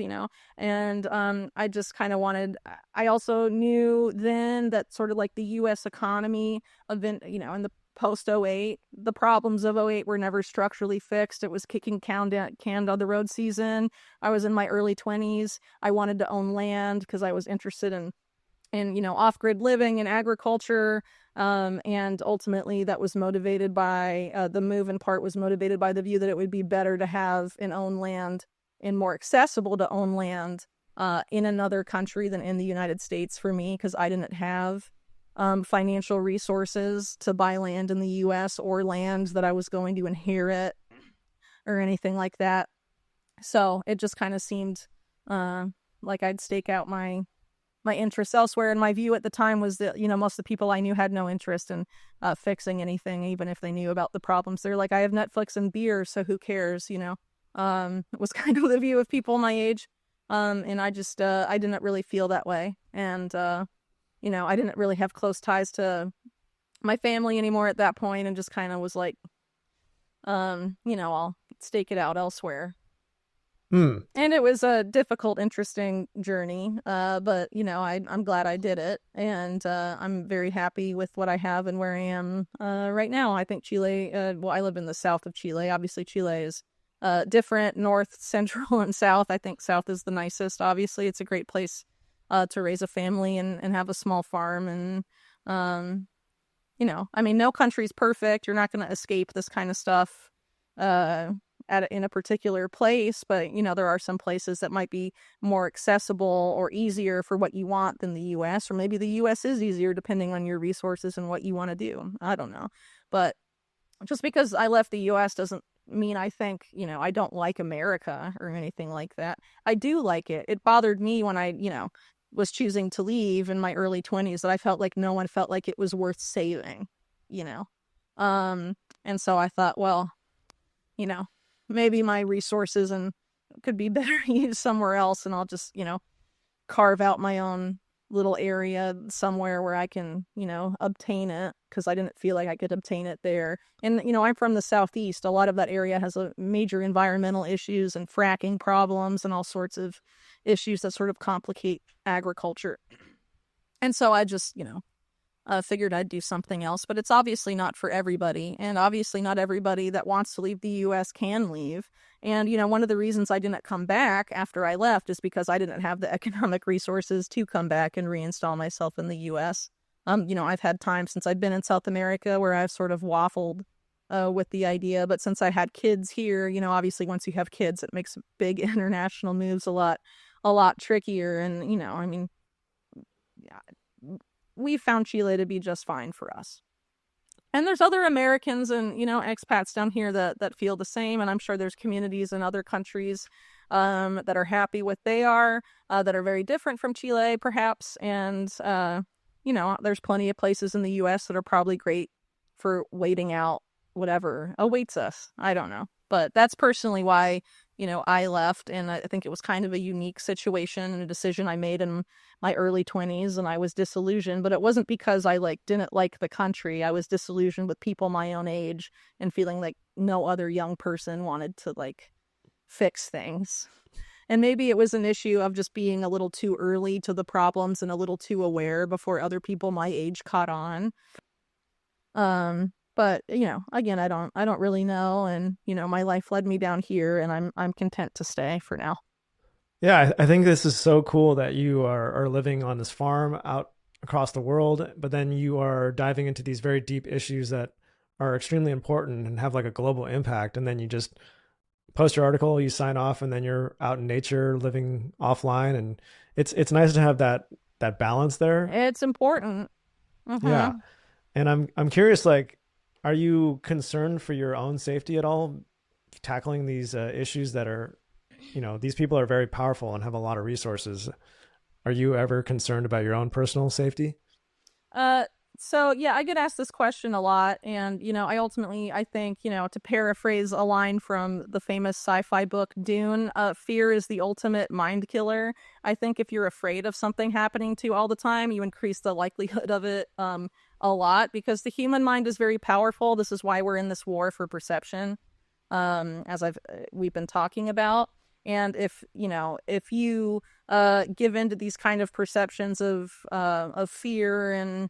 and I just kind of I also knew then that sort of like the U.S. economy in the post 08, the problems of 08 were never structurally fixed. It was kicking can down the road season. I was in my early 20s. I wanted to own land because I was interested in off-grid living and agriculture. And ultimately that was motivated by the move in part was motivated by the view that it would be better to have and own land and more accessible to own land in another country than in the United States for me, because I didn't have financial resources to buy land in the U.S. or land that I was going to inherit or anything like that. So it just kind of seemed like I'd stake out my interests elsewhere. And my view at the time was that, most of the people I knew had no interest in fixing anything, even if they knew about the problems. They're like, I have Netflix and beer, so who cares, It was kind of the view of people my age. And I just, I didn't really feel that way. And, I didn't really have close ties to my family anymore at that point, and just kind of was like, I'll stake it out elsewhere. And it was a difficult, interesting journey, but, I'm glad I did it, and I'm very happy with what I have and where I am right now. I think Chile, I live in the south of Chile. Obviously, Chile is different, north, central, and south. I think south is the nicest. Obviously, it's a great place to raise a family and have a small farm. And, no country's perfect. You're not going to escape this kind of stuff in a particular place, but, there are some places that might be more accessible or easier for what you want than the U.S., or maybe the U.S. is easier depending on your resources and what you want to do. I don't know. But just because I left the U.S. doesn't mean I think, I don't like America or anything like that. I do like it. It bothered me when I, was choosing to leave in my early 20s that I felt like no one felt like it was worth saving, and so I thought, well, maybe my resources and could be better used somewhere else, and I'll just, carve out my own little area somewhere where I can, obtain it, because I didn't feel like I could obtain it there. And, I'm from the Southeast. A lot of that area has a major environmental issues and fracking problems and all sorts of issues that sort of complicate agriculture. And so I just, figured I'd do something else. But it's obviously not for everybody. And obviously not everybody that wants to leave the U.S. can leave. And, one of the reasons I didn't come back after I left is because I didn't have the economic resources to come back and reinstall myself in the U.S. I've had time since I've been in South America where I've sort of waffled with the idea. But since I had kids here, obviously once you have kids, it makes big international moves a lot trickier. And, we found Chile to be just fine for us. And there's other Americans and, expats down here that feel the same. And I'm sure there's communities in other countries that are happy with they are, that are very different from Chile, perhaps. And, there's plenty of places in the U.S. that are probably great for waiting out whatever awaits us. I don't know. But that's personally why, I left. And I think it was kind of a unique situation and a decision I made in my early 20s, and I was disillusioned. But it wasn't because I didn't like the country. I was disillusioned with people my own age and feeling like no other young person wanted to fix things. And maybe it was an issue of just being a little too early to the problems and a little too aware before other people my age caught on. But again, I don't really know, and my life led me down here, and I'm content to stay for now. Yeah, I think this is so cool that you are living on this farm out across the world, but then you are diving into these very deep issues that are extremely important and have a global impact, and then you just post your article, you sign off, and then you're out in nature living offline, and it's nice to have that balance there. It's important. Mm-hmm. Yeah. And I'm curious, are you concerned for your own safety at all, tackling these issues that are, these people are very powerful and have a lot of resources. Are you ever concerned about your own personal safety? So yeah, I get asked this question a lot, and I think, to paraphrase a line from the famous sci-fi book Dune, fear is the ultimate mind killer. I think if you're afraid of something happening to you all the time, you increase the likelihood of it a lot, because the human mind is very powerful. This is why we're in this war for perception, as we've been talking about. And if you give into these kind of perceptions of fear and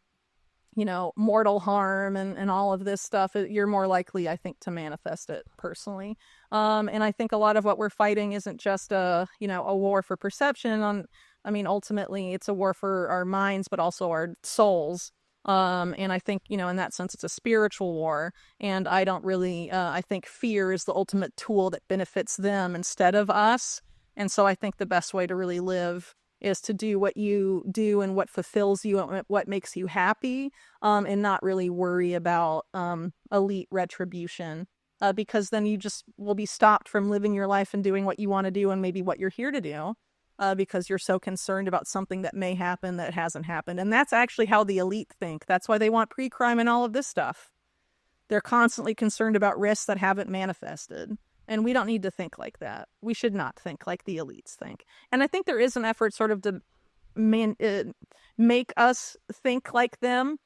mortal harm and all of this stuff, you're more likely, I think, to manifest it personally. And I think a lot of what we're fighting isn't just a war for perception. Ultimately, it's a war for our minds, but also our souls. And I think, in that sense, it's a spiritual war. And I don't really, I think fear is the ultimate tool that benefits them instead of us. And so I think the best way to really live is to do what you do and what fulfills you and what makes you happy, and not really worry about elite retribution, because then you just will be stopped from living your life and doing what you want to do and maybe what you're here to do, because you're so concerned about something that may happen that hasn't happened. And that's actually how the elite think. That's why they want pre-crime and all of this stuff. They're constantly concerned about risks that haven't manifested. And we don't need to think like that. We should not think like the elites think. And I think there is an effort sort of to make us think like them.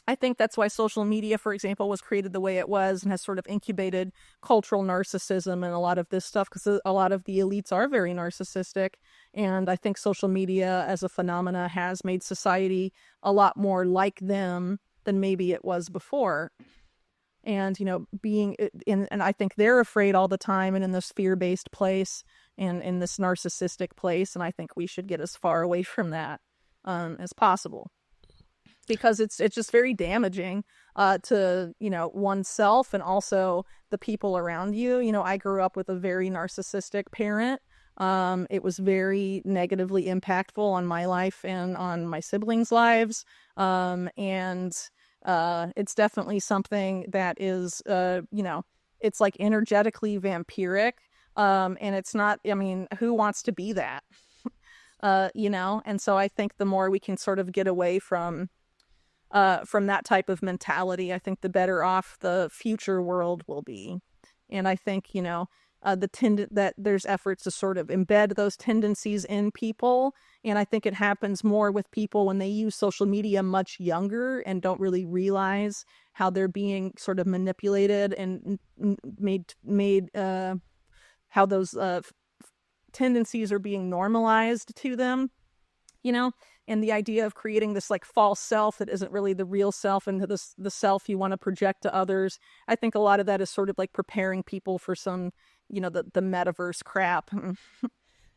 I think that's why social media, for example, was created the way it was and has sort of incubated cultural narcissism and a lot of this stuff, because a lot of the elites are very narcissistic. And I think social media as a phenomena has made society a lot more like them than maybe it was before. And, being in, and I think they're afraid all the time and in this fear-based place and in this narcissistic place. And I think we should get as far away from that as possible, because it's just very damaging to, oneself and also the people around you. I grew up with a very narcissistic parent. It was very negatively impactful on my life and on my siblings' lives. It's definitely something that is, it's energetically vampiric. And it's not, who wants to be that? And so I think the more we can sort of get away from that type of mentality, I think the better off the future world will be. And I think, that there's efforts to sort of embed those tendencies in people. And I think it happens more with people when they use social media much younger and don't really realize how they're being sort of manipulated and made how those tendencies are being normalized to them, and the idea of creating this false self that isn't really the real self and the self you want to project to others. I think a lot of that is sort of preparing people for some, the metaverse crap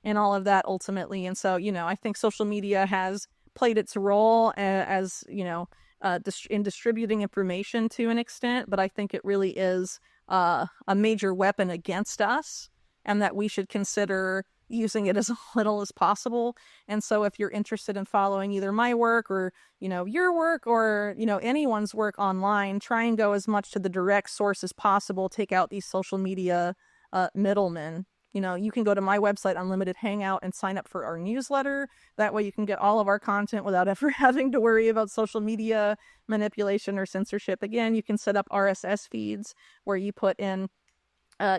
and all of that ultimately. And so, I think social media has played its role as in distributing information to an extent, but I think it really is a major weapon against us, and that we should consider, using it as little as possible. And so if you're interested in following either my work or, your work or, anyone's work online, try and go as much to the direct source as possible. Take out these social media middlemen. You can go to my website, Unlimited Hangout, and sign up for our newsletter. That way you can get all of our content without ever having to worry about social media manipulation or censorship. Again, you can set up RSS feeds where you put in,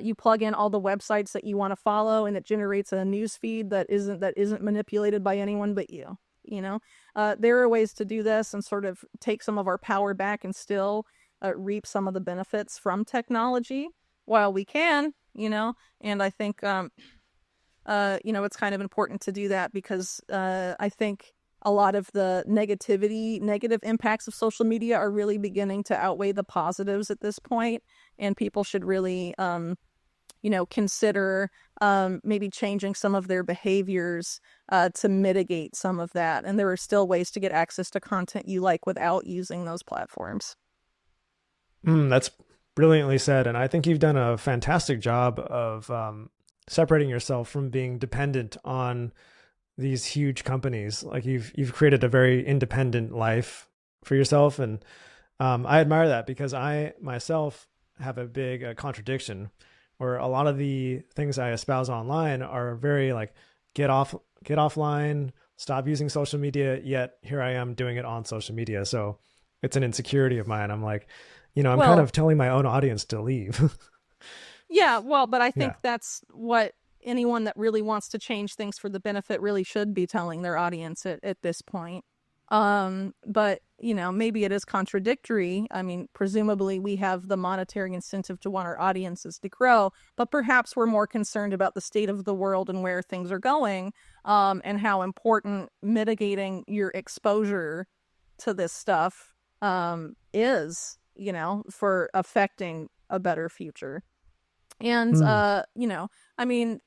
you plug in all the websites that you want to follow, and it generates a news feed that isn't manipulated by anyone but you. There are ways to do this and sort of take some of our power back and still reap some of the benefits from technology while we can. And I think, it's kind of important to do that because I think a lot of the negative impacts of social media are really beginning to outweigh the positives at this point, and people should really, consider maybe changing some of their behaviors to mitigate some of that. And there are still ways to get access to content you like without using those platforms. That's brilliantly said. And I think you've done a fantastic job of separating yourself from being dependent on these huge companies. Like you've created a very independent life for yourself. And I admire that because I myself have a big contradiction where a lot of the things I espouse online are very like, get offline, stop using social media, yet here I am doing it on social media. So it's an insecurity of mine. I'm like, I'm kind of telling my own audience to leave. Yeah, but I think that's what anyone that really wants to change things for the benefit really should be telling their audience at this point. But, maybe it is contradictory. I mean, presumably we have the monetary incentive to want our audiences to grow, but perhaps we're more concerned about the state of the world and where things are going, and how important mitigating your exposure to this stuff is, for affecting a better future. And, I mean,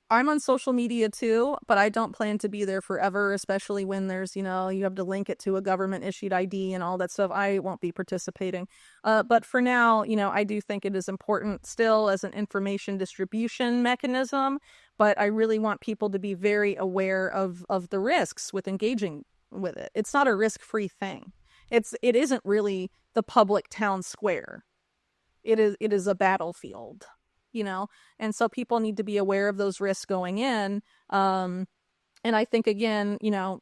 I'm on social media too, but I don't plan to be there forever, especially when there's, you have to link it to a government issued ID and all that stuff. I won't be participating. But for now, I do think it is important still as an information distribution mechanism, but I really want people to be very aware of the risks with engaging with it. It's not a risk-free thing. It isn't really the public town square. It is a battlefield. And so people need to be aware of those risks going in. And I think, again,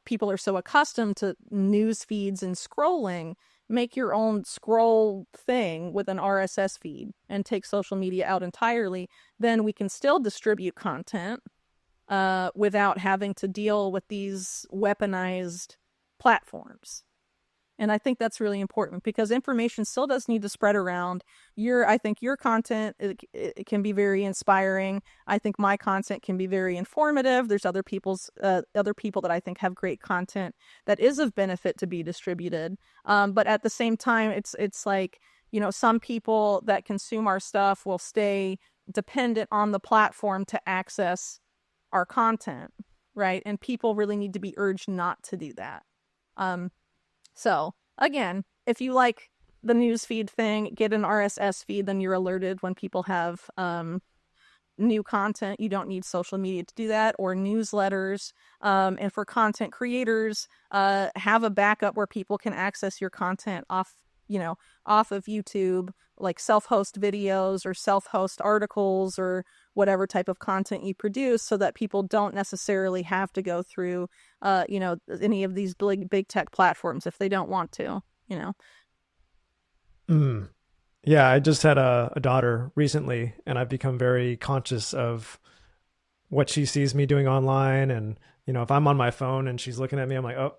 people are so accustomed to news feeds and scrolling. Make your own scroll thing with an RSS feed and take social media out entirely. Then we can still distribute content without having to deal with these weaponized platforms. And I think that's really important because information still does need to spread around. I think your content, it can be very inspiring. I think my content can be very informative. There's other people that I think have great content that is of benefit to be distributed. But at the same time, it's like, some people that consume our stuff will stay dependent on the platform to access our content, right? And people really need to be urged not to do that. So again, if you like the newsfeed thing, get an RSS feed, then you're alerted when people have new content. You don't need social media to do that, or newsletters. And for content creators, have a backup where people can access your content off of YouTube, like self-host videos or self-host articles or whatever type of content you produce, so that people don't necessarily have to go through, any of these big tech platforms if they don't want to, Yeah, I just had a daughter recently, and I've become very conscious of what she sees me doing online. And, if I'm on my phone and she's looking at me, I'm like, oh,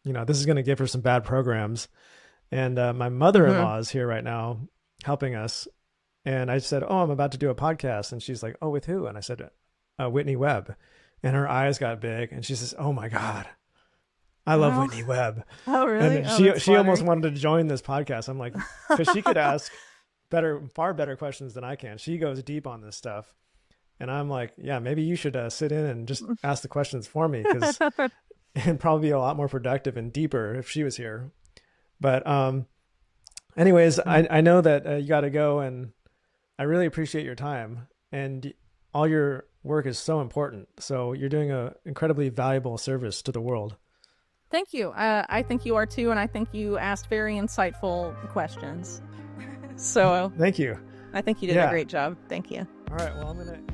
this is going to give her some bad programs. And my mother-in-law is here right now helping us. And I said, oh, I'm about to do a podcast. And she's like, oh, with who? And I said, Whitney Webb. And her eyes got big and she says, oh my God, I love Whitney Webb. Oh, really? And she almost wanted to join this podcast. I'm like, because she could ask far better questions than I can. She goes deep on this stuff. And I'm like, yeah, maybe you should sit in and just ask the questions for me, because it'd probably be a lot more productive and deeper if she was here. But anyways, I know that you got to go, and I really appreciate your time and all your work is so important. So you're doing an incredibly valuable service to the world. Thank you. I think you are too, and I think you asked very insightful questions. So thank you. I think you did a great job. Thank you. All right. Well, I'm going to